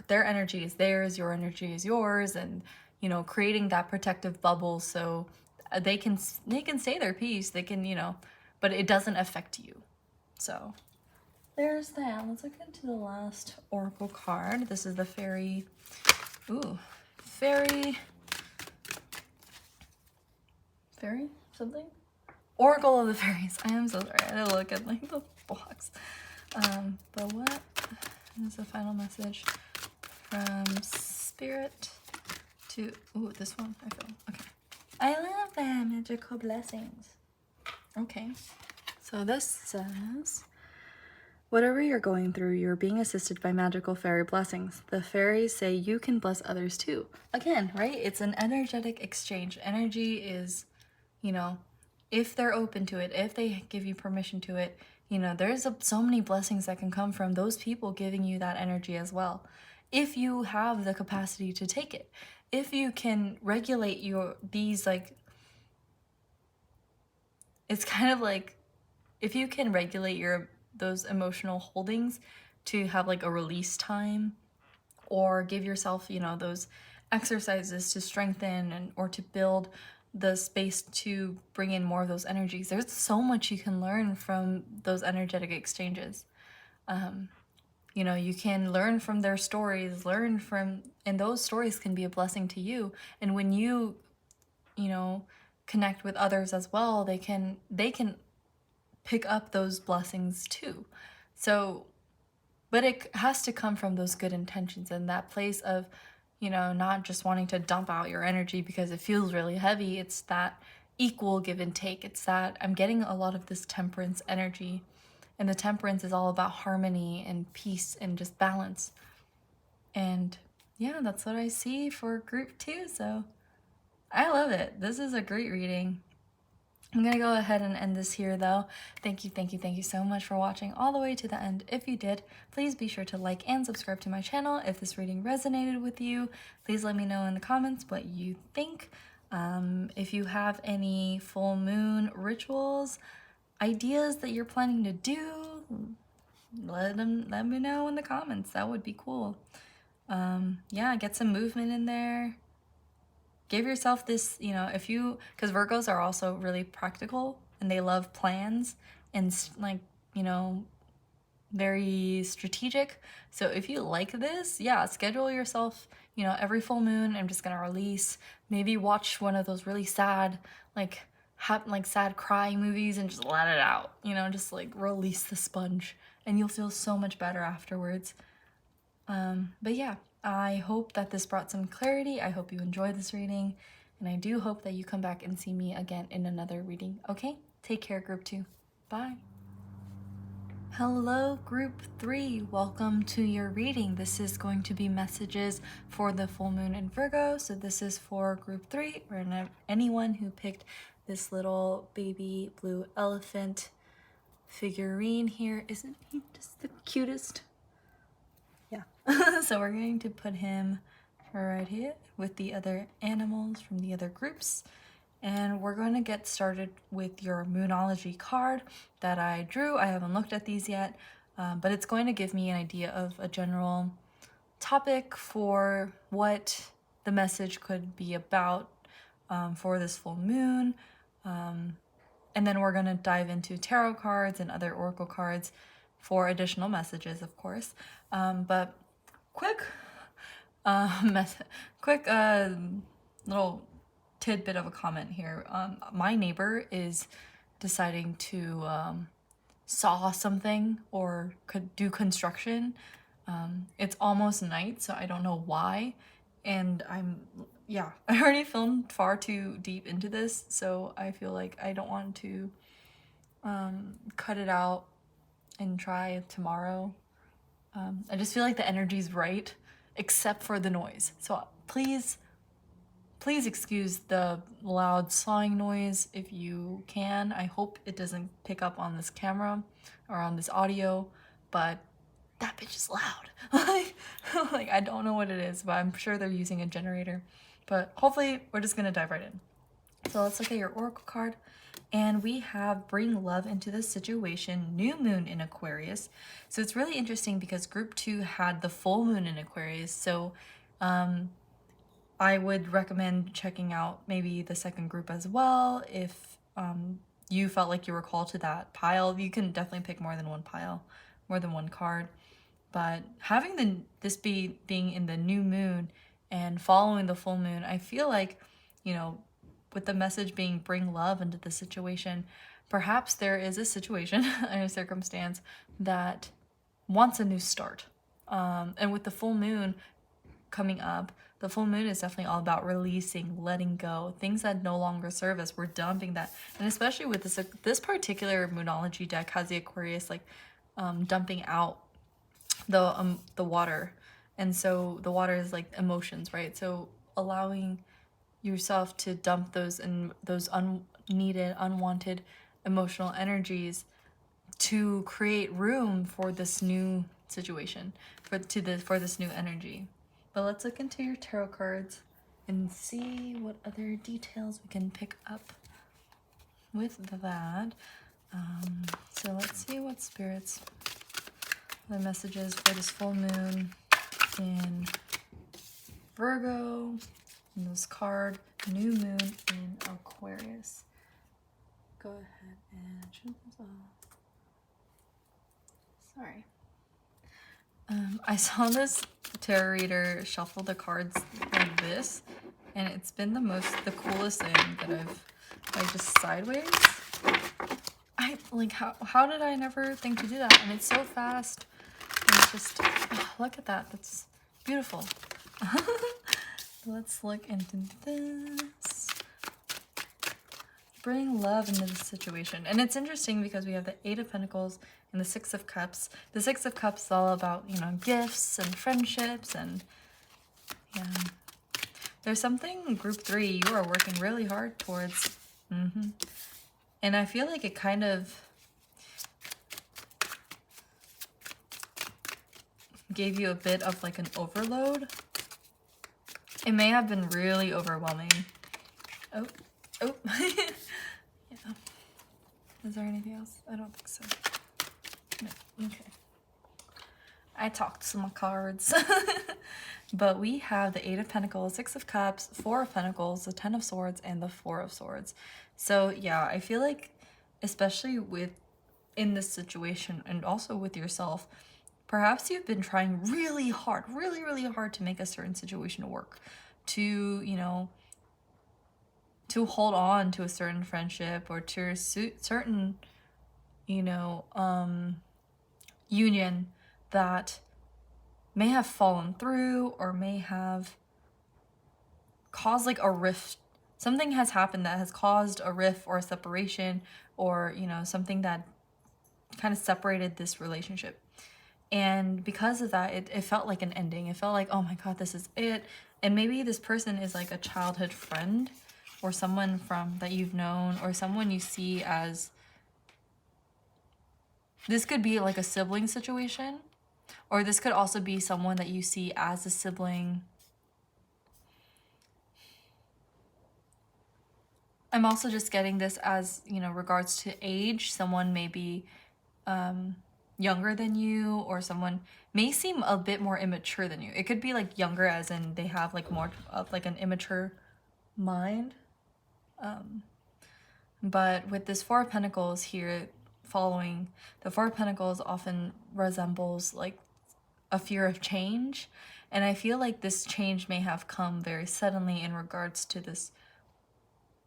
their energy is theirs, your energy is yours, and, you know, creating that protective bubble so they can say their piece. They can, you know, but it doesn't affect you. So there's that. Let's look into the last oracle card. This is the fairy. Ooh, fairy something. Oracle of the Fairies. I am so sorry. I had to look at like the box. But what is the final message from Spirit to, ooh, this one, I feel, okay. I love that, magical blessings. Okay, so this says, whatever you're going through, you're being assisted by magical fairy blessings. The fairies say you can bless others too. Again, right? It's an energetic exchange. Energy is, you know, if they're open to it, if they give you permission to it, you know, there's so many blessings that can come from those people giving you that energy as well. If you have the capacity to take it, if you can regulate these, like, it's kind of like, if you can regulate those emotional holdings to have like a release time, or give yourself, you know, those exercises to strengthen or to build the space to bring in more of those energies. There's so much you can learn from those energetic exchanges. You know, you can learn from their stories, and those stories can be a blessing to you. And when you know, connect with others as well, they can pick up those blessings too. So, but it has to come from those good intentions and that place of, you know, not just wanting to dump out your energy because it feels really heavy. It's that equal give and take. It's that I'm getting a lot of this temperance energy, and the temperance is all about harmony and peace and just balance. And yeah, that's what I see for group 2. So I love it. This is a great reading. I'm going to go ahead and end this here though. Thank you so much for watching all the way to the end. If you did, please be sure to like and subscribe to my channel. If this reading resonated with you, please let me know in the comments what you think. If you have any full moon rituals, ideas that you're planning to do, let me know in the comments. That would be cool. Yeah, get some movement in there. Give yourself this, you know, because Virgos are also really practical and they love plans and, like, you know, very strategic. So if you like this, yeah, schedule yourself, you know, every full moon, I'm just gonna release, maybe watch one of those really sad, like sad cry movies and just let it out, you know, just like release the sponge, and you'll feel so much better afterwards. But yeah, I hope that this brought some clarity. I hope you enjoyed this reading, and I do hope that you come back and see me again in another reading. Okay? Take care, group 2. Bye. Hello, Group 3. Welcome to your reading. This is going to be messages for the full moon in Virgo. So this is for Group 3 or anyone who picked this little baby blue elephant figurine here. Isn't he just the cutest? Yeah. So we're going to put him right here with the other animals from the other groups. And we're going to get started with your Moonology card that I drew. I haven't looked at these yet, but it's going to give me an idea of a general topic for what the message could be about for this full moon. And then we're going to dive into tarot cards and other oracle cards for additional messages, of course. But quick little tidbit of a comment here. My neighbor is deciding to saw something or could do construction. It's almost night, so I don't know why. And I already filmed far too deep into this, so I feel like I don't want to cut it out and try tomorrow. I just feel like the energy's right, except for the noise. So please excuse the loud sawing noise if you can. I hope it doesn't pick up on this camera or on this audio, but that bitch is loud. like I don't know what it is, but I'm sure they're using a generator. But hopefully we're just gonna dive right in. So let's look at your oracle card. And we have bring love into the situation, new moon in Aquarius. So it's really interesting because group 2 had the full moon in Aquarius. So I would recommend checking out maybe the second group as well. If you felt like you were called to that pile, you can definitely pick more than one pile, more than one card. But having this being in the new moon and following the full moon, I feel like, you know, with the message being bring love into the situation, perhaps there is a situation and a circumstance that wants a new start. And with the full moon coming up, the full moon is definitely all about releasing, letting go, things that no longer serve us. We're dumping that. And especially with this particular Moonology deck has the Aquarius like dumping out the water. And so the water is like emotions, right? So allowing yourself to dump those unneeded, unwanted emotional energies to create room for this new situation, for this new energy. But let's look into your tarot cards and see what other details we can pick up with that. So let's see what spirits, the messages for this full moon in Virgo, and this card, new moon in Aquarius. Go ahead and turn this off. Sorry. I saw this tarot reader shuffle the cards like this, and it's been the coolest thing that I've, like, just sideways. I like, how did I never think to do that? And it's so fast, and it's just, oh, look at that, that's beautiful. Let's look into this. Bring love into the situation. And it's interesting because we have the 8 of Pentacles and the 6 of Cups. The 6 of Cups is all about, you know, gifts and friendships, and yeah. There's something group 3 you are working really hard towards. And I feel like it kind of gave you a bit of like an overload. It may have been really overwhelming. Oh. Yeah. Is there anything else? I don't think so. No. Okay. I talked to my cards. But we have the 8 of Pentacles, 6 of Cups, 4 of Pentacles, the 10 of Swords, and the 4 of Swords. So yeah, I feel like, especially in this situation and also with yourself, perhaps you've been trying really hard, really hard to make a certain situation work, to, you know, to hold on to a certain friendship or to a certain, you know, union that may have fallen through or may have caused like a rift. Something has happened that has caused a rift or a separation, or, you know, something that kind of separated this relationship. And because of that, it felt like an ending. It felt like, oh my God, this is it. And maybe this person is like a childhood friend or someone from that you've known, or someone you see as, this could be like a sibling situation, or this could also be someone that you see as a sibling. I'm also just getting this as, you know, regards to age. Someone may be younger than you, or someone may seem a bit more immature than you. It could be like younger as in they have like more of like an immature mind. But with this Four of Pentacles here following, the Four of Pentacles often resembles like a fear of change. And I feel like this change may have come very suddenly in regards to this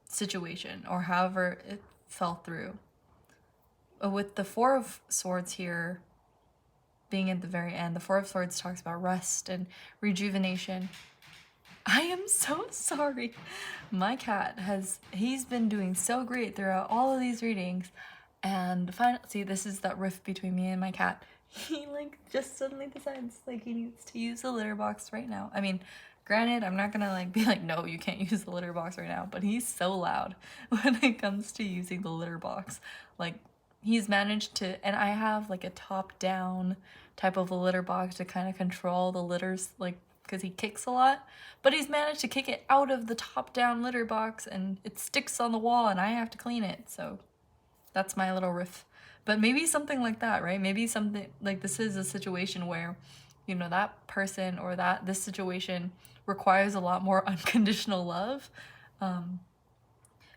situation, or however it fell through. With the Four of Swords here being at the very end, the Four of Swords talks about rest and rejuvenation. I am so sorry. My cat he's been doing so great throughout all of these readings. And see, this is that rift between me and my cat. He like just suddenly decides like he needs to use the litter box right now. I mean, granted, I'm not gonna like be like, no, you can't use the litter box right now, but he's so loud when it comes to using the litter box. Like, he's managed to, and I have like a top-down type of a litter box to kind of control the litters, like, because he kicks a lot, but he's managed to kick it out of the top-down litter box and it sticks on the wall and I have to clean it. So that's my little riff. But maybe something like that, right? Maybe something like this is a situation where, you know, that person or this situation requires a lot more unconditional love.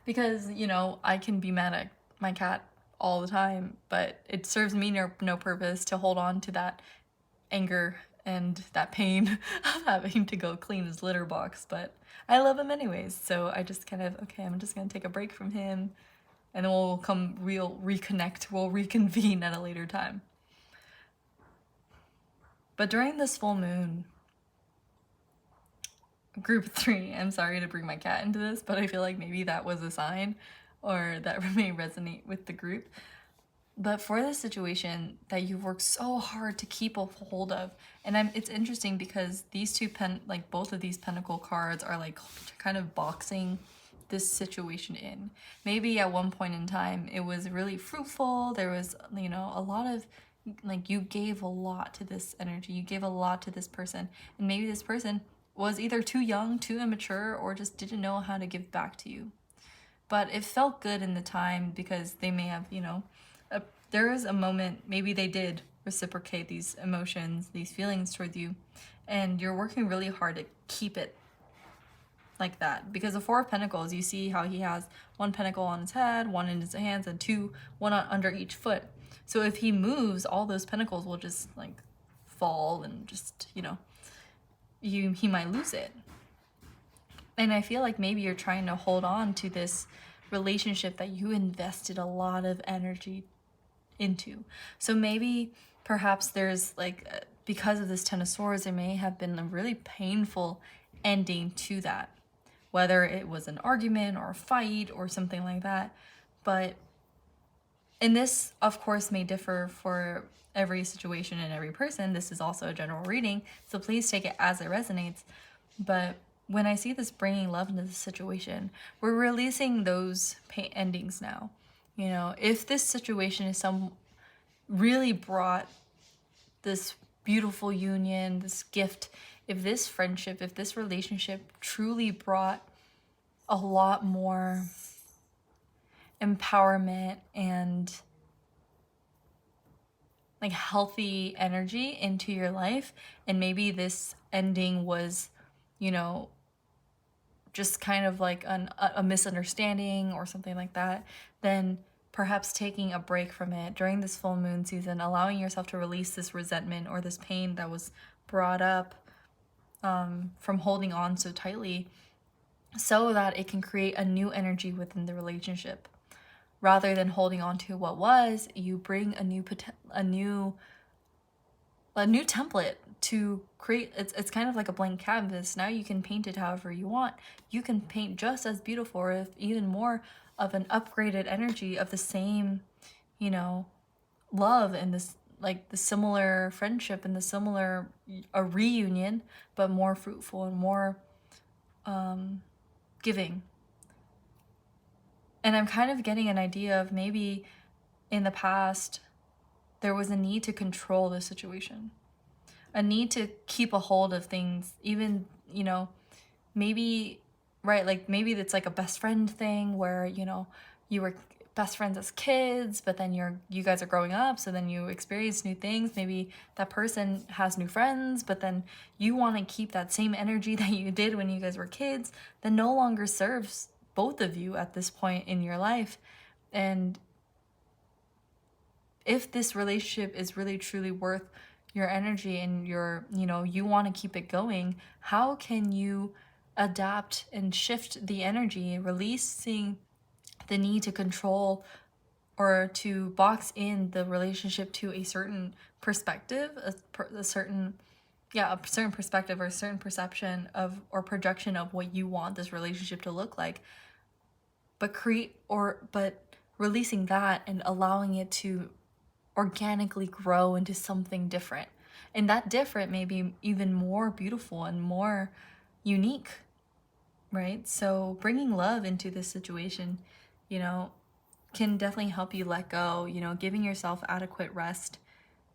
Because, you know, I can be mad at my cat all the time, but it serves me no purpose to hold on to that anger and that pain of having to go clean his litter box. But I love him anyways, so I just kind of, okay, I'm just gonna take a break from him, and then we'll reconnect, we'll reconvene at a later time. But during this full moon, group 3, I'm sorry to bring my cat into this, but I feel like maybe that was a sign, or that may resonate with the group. But for this situation that you've worked so hard to keep a hold of, and it's interesting because these two both of these pentacle cards are like kind of boxing this situation in. Maybe at one point in time it was really fruitful, there was, you know, a lot of, like, you gave a lot to this energy, you gave a lot to this person, and maybe this person was either too young, too immature, or just didn't know how to give back to you. But it felt good in the time because they may have, you know, there was a moment, maybe they did reciprocate these emotions, these feelings toward you, and you're working really hard to keep it like that. Because the Four of Pentacles, you see how he has one pentacle on his head, one in his hands, and one under each foot. So if he moves, all those pentacles will just like fall and just, you know, he might lose it. And I feel like maybe you're trying to hold on to this relationship that you invested a lot of energy into. So maybe perhaps there's like, because of this Ten of Swords, there may have been a really painful ending to that, whether it was an argument or a fight or something like that. But, and this of course may differ for every situation and every person. This is also a general reading, so please take it as it resonates. But when I see this bringing love into the situation, we're releasing those endings now. You know, if this situation is really brought this beautiful union, this gift, if this friendship, if this relationship truly brought a lot more empowerment and like healthy energy into your life, and maybe this ending was, you know, just kind of like a misunderstanding or something like that, then perhaps taking a break from it during this full moon season, allowing yourself to release this resentment or this pain that was brought up from holding on so tightly, so that it can create a new energy within the relationship. Rather than holding on to what was, you bring a new template to create. It's kind of like a blank canvas. Now you can paint it however you want. You can paint just as beautiful, or even more of an upgraded energy of the same, you know, love and this, like, the similar friendship and the similar, a reunion, but more fruitful and more giving. And I'm kind of getting an idea of maybe in the past there was a need to control the situation, a need to keep a hold of things, even, you know, maybe, right, like maybe it's like a best friend thing where, you know, you were best friends as kids, but then you guys are growing up, so then you experience new things. Maybe that person has new friends, but then you want to keep that same energy that you did when you guys were kids that no longer serves both of you at this point in your life. And if this relationship is really truly worth your energy and your, you know, you want to keep it going, how can you adapt and shift the energy, releasing the need to control or to box in the relationship to a certain perspective, a certain perspective or a certain perception of or projection of what you want this relationship to look like, but releasing that and allowing it to organically grow into something different. And that different may be even more beautiful and more unique, right? So bringing love into this situation, you know, can definitely help you let go, you know, giving yourself adequate rest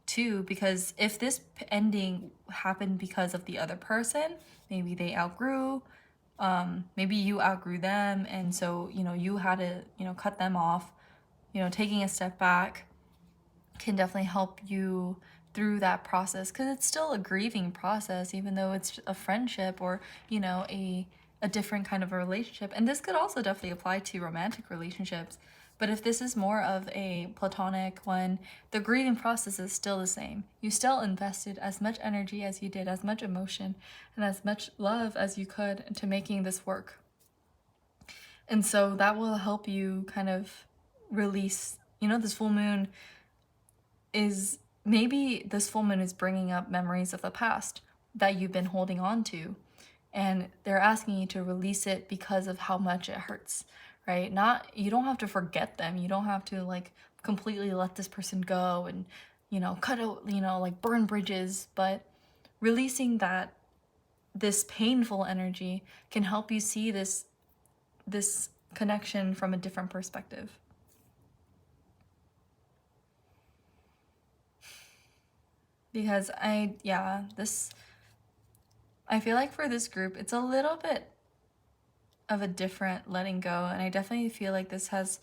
too, because if this ending happened because of the other person, maybe they outgrew, maybe you outgrew them, and so, you know, you had to, you know, cut them off, you know, taking a step back can definitely help you through that process, because it's still a grieving process, even though it's a friendship or, you know, a different kind of a relationship. And this could also definitely apply to romantic relationships. But if this is more of a platonic one, the grieving process is still the same. You still invested as much energy as you did, as much emotion and as much love as you could into making this work. And so that will help you kind of release, you know, this full moon is, maybe this full moon is bringing up memories of the past that you've been holding on to, and they're asking you to release it because of how much it hurts, right? Not, you don't have to forget them, you don't have to like completely let this person go and, you know, cut out, you know, like burn bridges, but releasing that, this painful energy can help you see this connection from a different perspective. Because I feel like for this group, it's a little bit of a different letting go. And I definitely feel like this has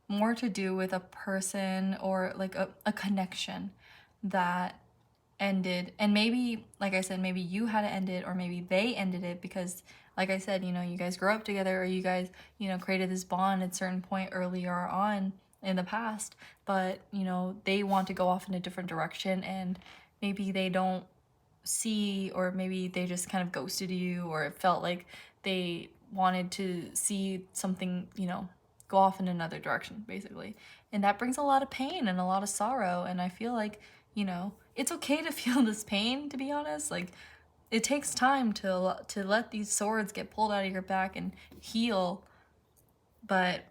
more to do with a person or like a connection that ended. And maybe, like I said, maybe you had to end it, or maybe they ended it because, like I said, you know, you guys grew up together, or you guys, you know, created this bond at a certain point earlier on in the past. But, you know, they want to go off in a different direction, and maybe they don't see, or maybe they just kind of ghosted you, or it felt like they wanted to see something, you know, go off in another direction, basically. And that brings a lot of pain and a lot of sorrow. And I feel like, you know, it's okay to feel this pain, to be honest. Like, it takes time to let these swords get pulled out of your back and heal. But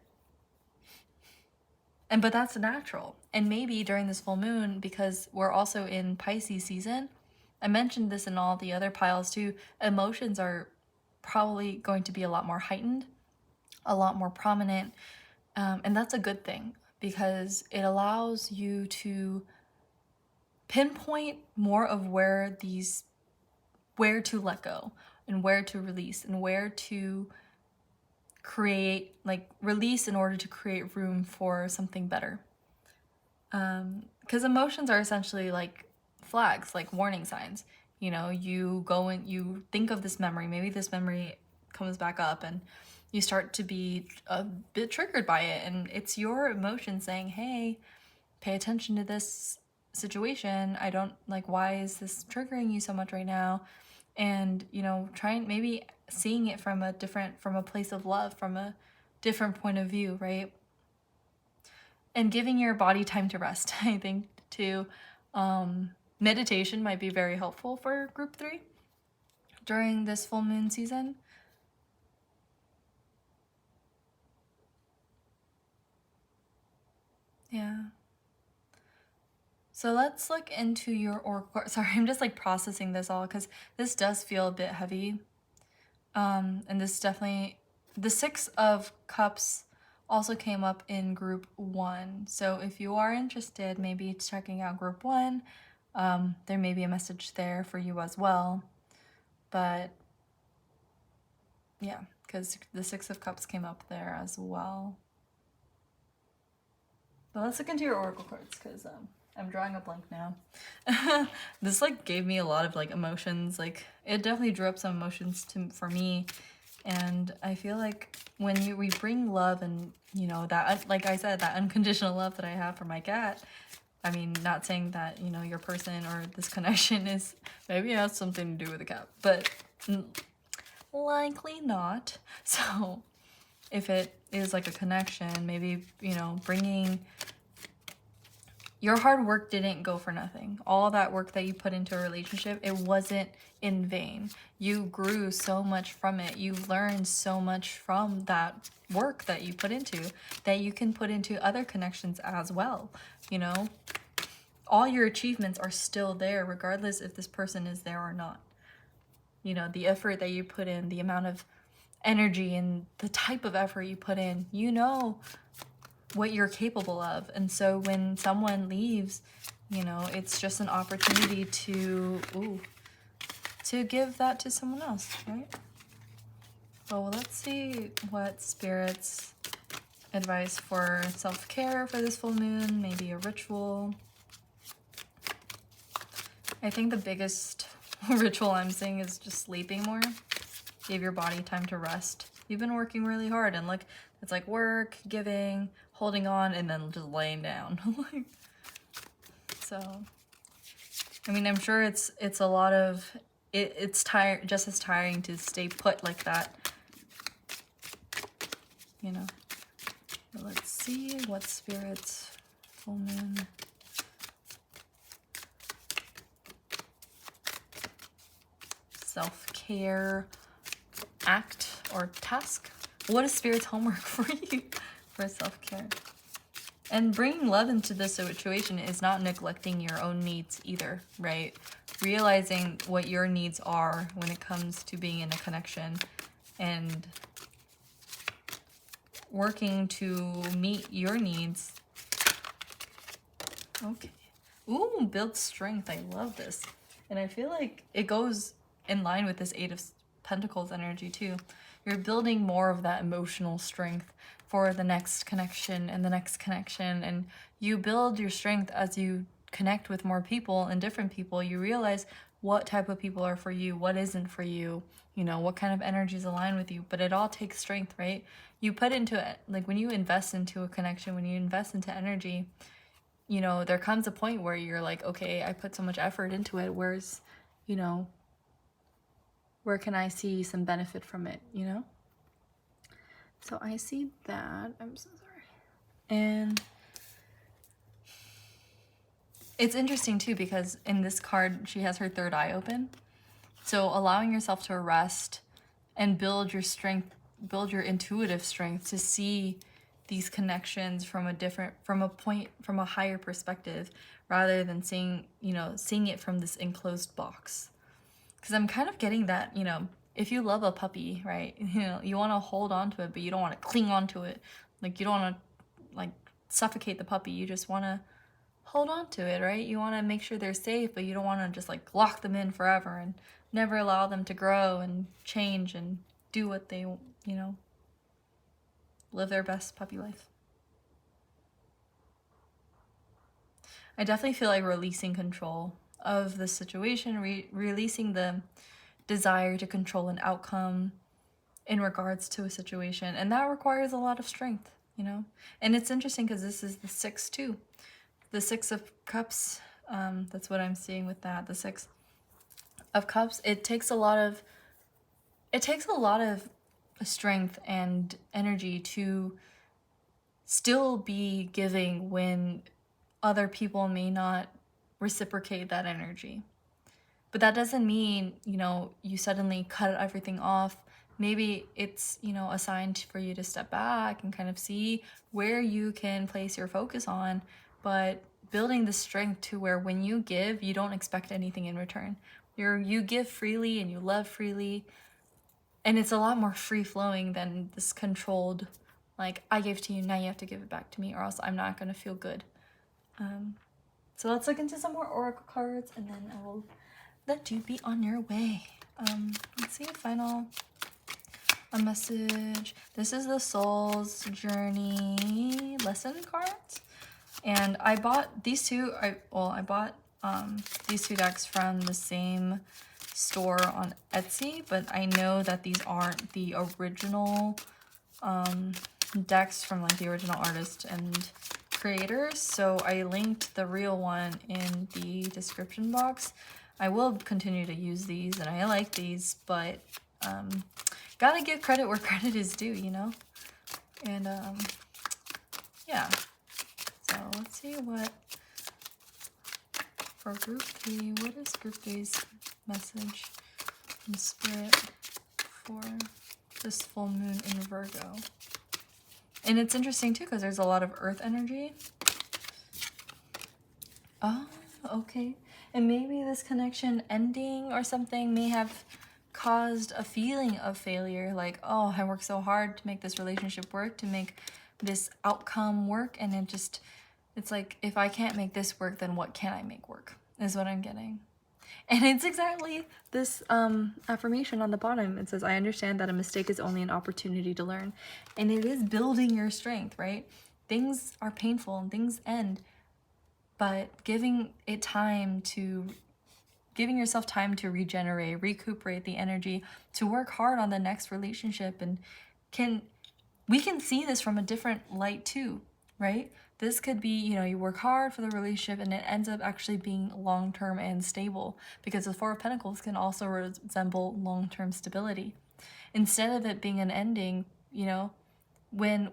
that's natural. And maybe during this full moon, because we're also in Pisces season, I mentioned this in all the other piles too, emotions are probably going to be a lot more heightened, a lot more prominent. And that's a good thing, because it allows you to pinpoint more of where to let go and where to release and where to create, like release in order to create room for something better. Because emotions are essentially like flags, like warning signs. You know, you go and you think of this memory, maybe this memory comes back up, and you start to be a bit triggered by it, and it's your emotion saying, hey, pay attention to this situation. I don't like, why is this triggering you so much right now? And, you know, trying, maybe seeing it from a place of love, from a different point of view, right? And giving your body time to rest, I think, too. Meditation might be very helpful for group 3 during this full moon season. Yeah. So let's look into your oracle. Sorry, I'm just like processing this all because this does feel a bit heavy. And this definitely, the Six of Cups also came up in group 1. So if you are interested, maybe checking out group 1, there may be a message there for you as well. But yeah, because the Six of Cups came up there as well. But let's look into your oracle cards because I'm drawing a blank now. This like gave me a lot of like emotions. Like it definitely drew up some emotions for me. And I feel like when we bring love and, you know, that, like I said, that unconditional love that I have for my cat, I mean, not saying that, you know, your person or this connection is, maybe it has something to do with the cat, but likely not. So if it is like a connection, maybe, you know, bringing your hard work didn't go for nothing. All that work that you put into a relationship, it wasn't in vain. You grew so much from it. You learned so much from that work that you put into that you can put into other connections as well. You know, all your achievements are still there regardless if this person is there or not. You know, the effort that you put in, the amount of energy and the type of effort you put in, you know what you're capable of. And so when someone leaves, you know, it's just an opportunity to give that to someone else, right? Well, let's see what Spirit's advice for self-care for this full moon, maybe a ritual. I think the biggest ritual I'm seeing is just sleeping more. Give your body time to rest. You've been working really hard, and look, it's like work, giving, holding on, and then just laying down. So, I mean, I'm sure it's a lot of, it's just as tiring to stay put like that, you know. But let's see what Spirit's full moon. Self-care act or task. What is Spirit's homework for you for self-care? And bringing love into this situation is not neglecting your own needs either, right? Realizing what your needs are when it comes to being in a connection and working to meet your needs. Okay. Ooh, build strength. I love this. And I feel like it goes in line with this Eight of Pentacles energy too. You're building more of that emotional strength for the next connection and the next connection. And you build your strength as you connect with more people and different people. You realize what type of people are for you, what isn't for you, you know, what kind of energies align with you. But it all takes strength, right? You put into it, like when you invest into a connection, when you invest into energy, you know, there comes a point where you're like, okay, I put so much effort into it. Where's, you know, where can I see some benefit from it, you know? So I see that. I'm so sorry. And it's interesting too, because in this card, she has her third eye open. So allowing yourself to rest and build your strength, build your intuitive strength to see these connections from a higher perspective, rather than seeing it from this enclosed box. Because I'm kind of getting that, you know, if you love a puppy, right, you know, you want to hold on to it, but you don't want to cling on to it. Like, you don't want to, like, suffocate the puppy. You just want to hold on to it, right? You want to make sure they're safe, but you don't want to just, like, lock them in forever and never allow them to grow and change and do what they, you know, live their best puppy life. I definitely feel like releasing control of the situation, releasing the desire to control an outcome in regards to a situation. And that requires a lot of strength, you know? And it's interesting because this is the 6 too. The 6 of Cups, that's what I'm seeing with that. The 6 of Cups, it takes a lot of strength and energy to still be giving when other people may not reciprocate that energy. But that doesn't mean, you know, you suddenly cut everything off. Maybe it's, you know, a sign for you to step back and kind of see where you can place your focus on, but building the strength to where when you give, you don't expect anything in return. You give freely and you love freely, and it's a lot more free-flowing than this controlled, like, I gave to you, now you have to give it back to me, or else I'm not going to feel good. So let's look into some more oracle cards, and then I will let you be on your way. Let's see a message. This is the Soul's Journey lesson cards. And I bought these two, I bought these two decks from the same store on Etsy, but I know that these aren't the original decks from like the original artist and creators, so I linked the real one in the description box. I will continue to use these, and I like these, but gotta give credit where credit is due, you know? And yeah. So let's see what for group 3, what is group 3's message from Spirit for this full moon in Virgo? And it's interesting too because there's a lot of earth energy. Oh, okay. And maybe this connection ending or something may have caused a feeling of failure, like, oh, I worked so hard to make this relationship work, to make this outcome work, and it's like, if I can't make this work, then what can I make work, is what I'm getting. And it's exactly this affirmation on the bottom. It says, I understand that a mistake is only an opportunity to learn. And it is building your strength, right? Things are painful and things end, but giving yourself time to regenerate, recuperate the energy, to work hard on the next relationship. And we can see this from a different light too, right? This could be, you know, you work hard for the relationship and it ends up actually being long-term and stable, because the Four of Pentacles can also resemble long-term stability. Instead of it being an ending, you know, and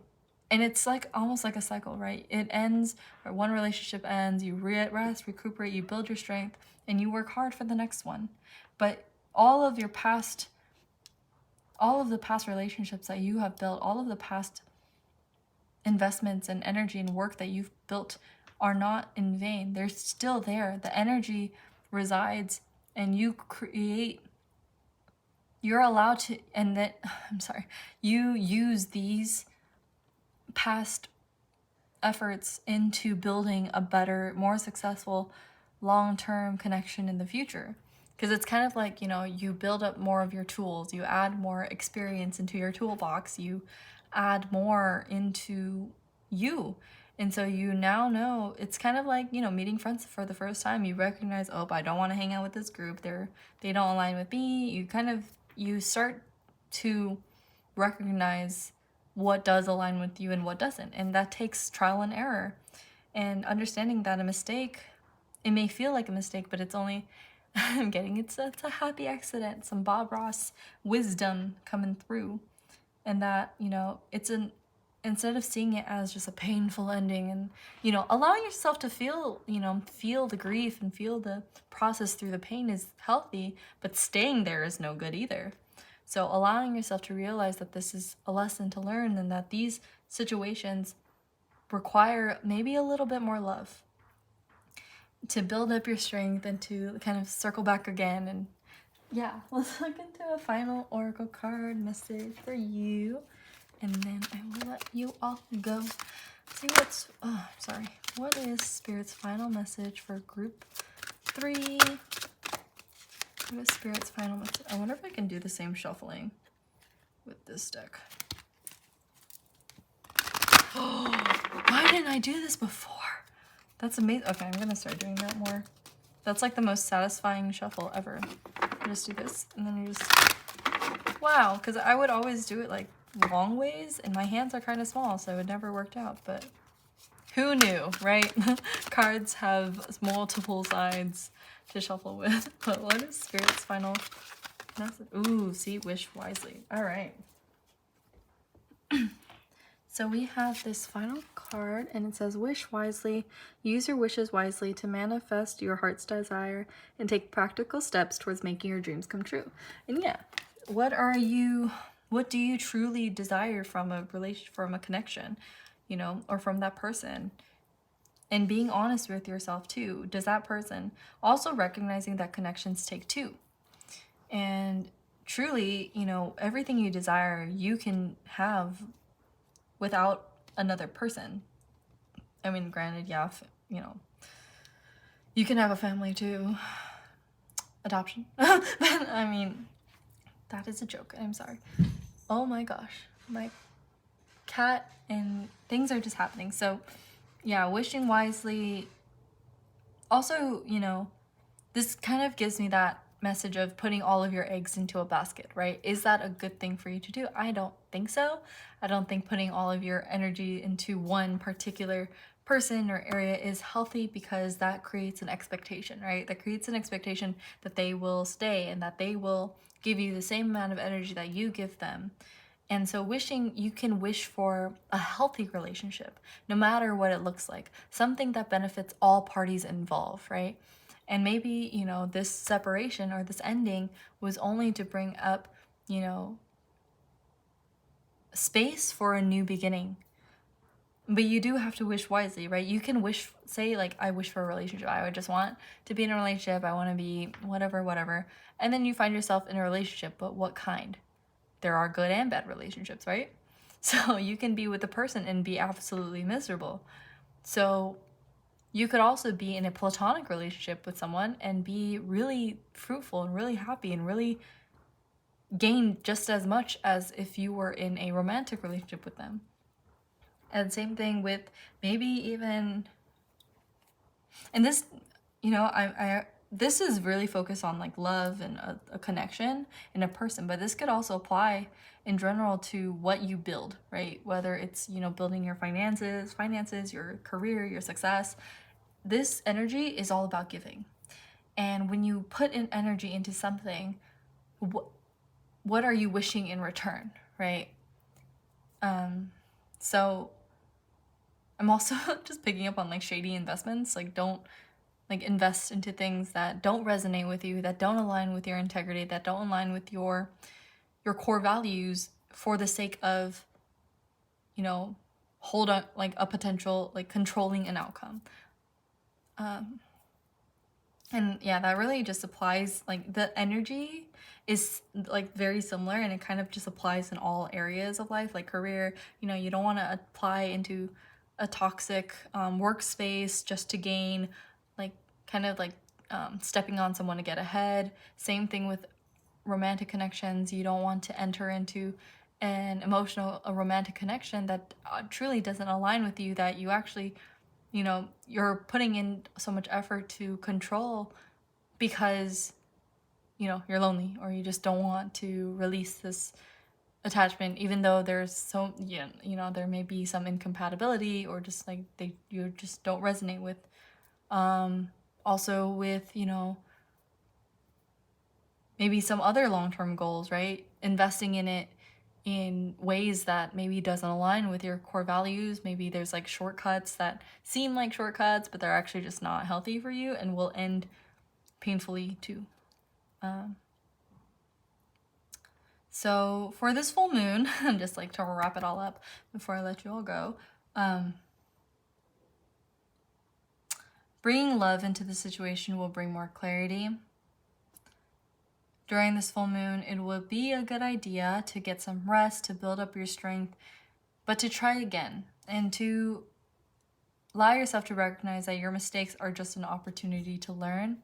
it's like almost like a cycle, right? It ends, or one relationship ends, you rest, recuperate, you build your strength, and you work hard for the next one. But all of the past relationships that you have built, all of the past investments and energy and work that you've built are not in vain. They're still there. The energy resides, and you're allowed to, you use these past efforts into building a better, more successful, long-term connection in the future. Because it's kind of like, you know, you build up more of your tools, you add more experience into your toolbox, you add more into you. And so you now know, it's kind of like, you know, meeting friends for the first time. You recognize, oh, I don't want to hang out with this group. They don't align with me. You start to recognize what does align with you and what doesn't. And that takes trial and error. And understanding that a mistake, it may feel like a mistake, but it's only, it's a happy accident, some Bob Ross wisdom coming through. And that, you know, instead of seeing it as just a painful ending and, you know, allowing yourself to feel the grief and feel the process through the pain is healthy, but staying there is no good either. So allowing yourself to realize that this is a lesson to learn, and that these situations require maybe a little bit more love to build up your strength and to kind of circle back again. And yeah, let's look into a final oracle card message for you, and then I will let you all go. See what is Spirit's final message for group 3? What is Spirit's final message? I wonder if I can do the same shuffling with this deck. Why didn't I do this before? That's amazing. Okay, I'm gonna start doing that more. That's like the most satisfying shuffle ever. You just do this, and then you just... Wow, because I would always do it like long ways, and my hands are kind of small, so it never worked out, but who knew, right? Cards have multiple sides to shuffle with. But what is Spirit's final message? Ooh, see, wish wisely. All right. So we have this final card, and it says, wish wisely, use your wishes wisely to manifest your heart's desire and take practical steps towards making your dreams come true. And yeah, what do you truly desire from a relation, from a connection, you know, or from that person? And being honest with yourself too. Does that person also recognizing that connections take two? And truly, you know, everything you desire, you can have without another person. I mean, granted, yeah, you know, you can have a family too. Adoption. But I mean, that is a joke. I'm sorry. Oh my gosh. My cat and things are just happening. So, yeah, wishing wisely. Also, you know, this kind of gives me that message of putting all of your eggs into a basket, right? Is that a good thing for you to do? I don't think so. I don't think putting all of your energy into one particular person or area is healthy, because that creates an expectation, right? That creates an expectation that they will stay and that they will give you the same amount of energy that you give them. And so wishing, you can wish for a healthy relationship, no matter what it looks like, something that benefits all parties involved, right? And maybe, you know, this separation or this ending was only to bring up, you know, space for a new beginning. But you do have to wish wisely, right? You can wish, say, like, I wish for a relationship. I would just want to be in a relationship. I want to be whatever, whatever. And then you find yourself in a relationship, but what kind? There are good and bad relationships, right? So you can be with a person and be absolutely miserable. So you could also be in a platonic relationship with someone and be really fruitful and really happy and really gain just as much as if you were in a romantic relationship with them. And same thing with maybe even, and this, you know, this is really focused on like love and a connection in a person, but this could also apply in general to what you build, right? Whether it's, you know, building your finances, your career, your success. This energy is all about giving. And when you put in energy into something, what are you wishing in return, right? So I'm also just picking up on like shady investments. Like, don't like invest into things that don't resonate with you, that don't align with your integrity, that don't align with your core values for the sake of, you know, hold on, like a potential, like controlling an outcome. And yeah, that really just applies, like the energy is like very similar, and it kind of just applies in all areas of life, like career. You know, you don't want to apply into a toxic workspace just to gain, like kind of like stepping on someone to get ahead. Same thing with romantic connections. You don't want to enter into a romantic connection that truly doesn't align with you, that you actually, you know, you're putting in so much effort to control because, you know, you're lonely or you just don't want to release this attachment, even though there's so, you know, there may be some incompatibility or just like you just don't resonate with. Also with, you know, maybe some other long-term goals, right? Investing in it in ways that maybe doesn't align with your core values. Maybe there's like shortcuts that seem like shortcuts, but they're actually just not healthy for you and will end painfully too. So for this full moon, just like to wrap it all up before I let you all go, bringing love into the situation will bring more clarity. During this full moon, it would be a good idea to get some rest, to build up your strength, but to try again and to allow yourself to recognize that your mistakes are just an opportunity to learn.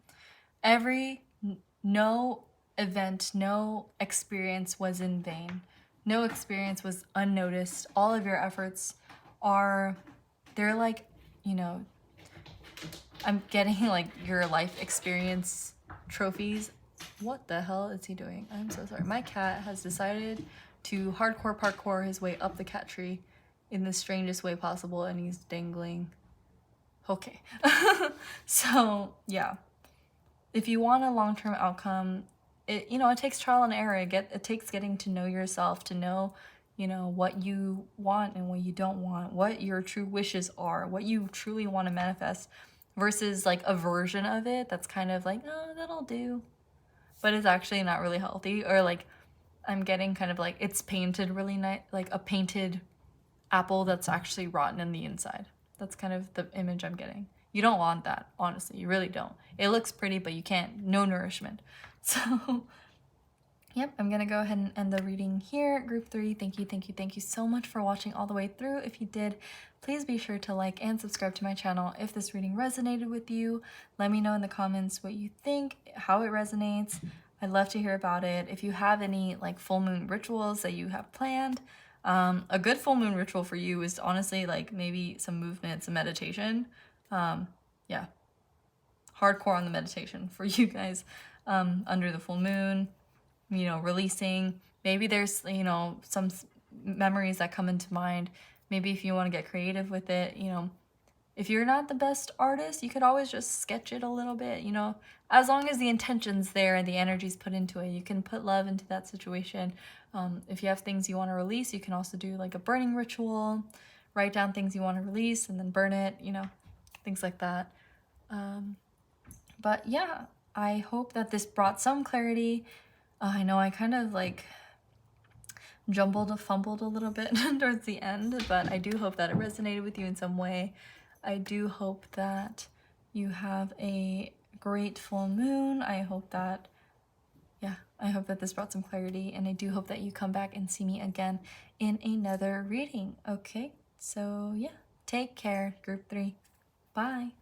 No event, no experience was in vain. No experience was unnoticed. All of your efforts they're like, you know, I'm getting like your life experience trophies. What the hell is he doing? I'm so sorry. My cat has decided to hardcore parkour his way up the cat tree in the strangest way possible, and he's dangling. Okay. So, yeah. If you want a long-term outcome, it takes trial and error. It takes getting to know yourself, to know, you know, what you want and what you don't want, what your true wishes are, what you truly want to manifest, versus like a version of it that's kind of like, oh, that'll do, but it's actually not really healthy. Or like, I'm getting kind of like it's painted really nice, like a painted apple that's actually rotten in the inside. That's kind of the image I'm getting. You don't want that, honestly. You really don't. It looks pretty, but you can't. No nourishment. So, yep, I'm going to go ahead and end the reading here. Group 3, thank you so much for watching all the way through. If you did, please be sure to like and subscribe to my channel. If this reading resonated with you, let me know in the comments what you think, how it resonates. I'd love to hear about it. If you have any like full moon rituals that you have planned, a good full moon ritual for you is honestly like maybe some movement, some meditation. Yeah, hardcore on the meditation for you guys under the full moon, you know, releasing. Maybe there's, you know, some memories that come into mind. Maybe if you want to get creative with it, you know, if you're not the best artist, you could always just sketch it a little bit, you know, as long as the intention's there and the energy's put into it. You can put love into that situation. If you have things you want to release, you can also do like a burning ritual, write down things you want to release and then burn it, you know, things like that. But yeah, I hope that this brought some clarity. I know I kind of like fumbled a little bit towards the end, but I do hope that it resonated with you in some way. I do hope that you have a great full moon. I hope that this brought some clarity, and I do hope that you come back and see me again in another reading. Okay, so yeah, take care, group 3. Bye.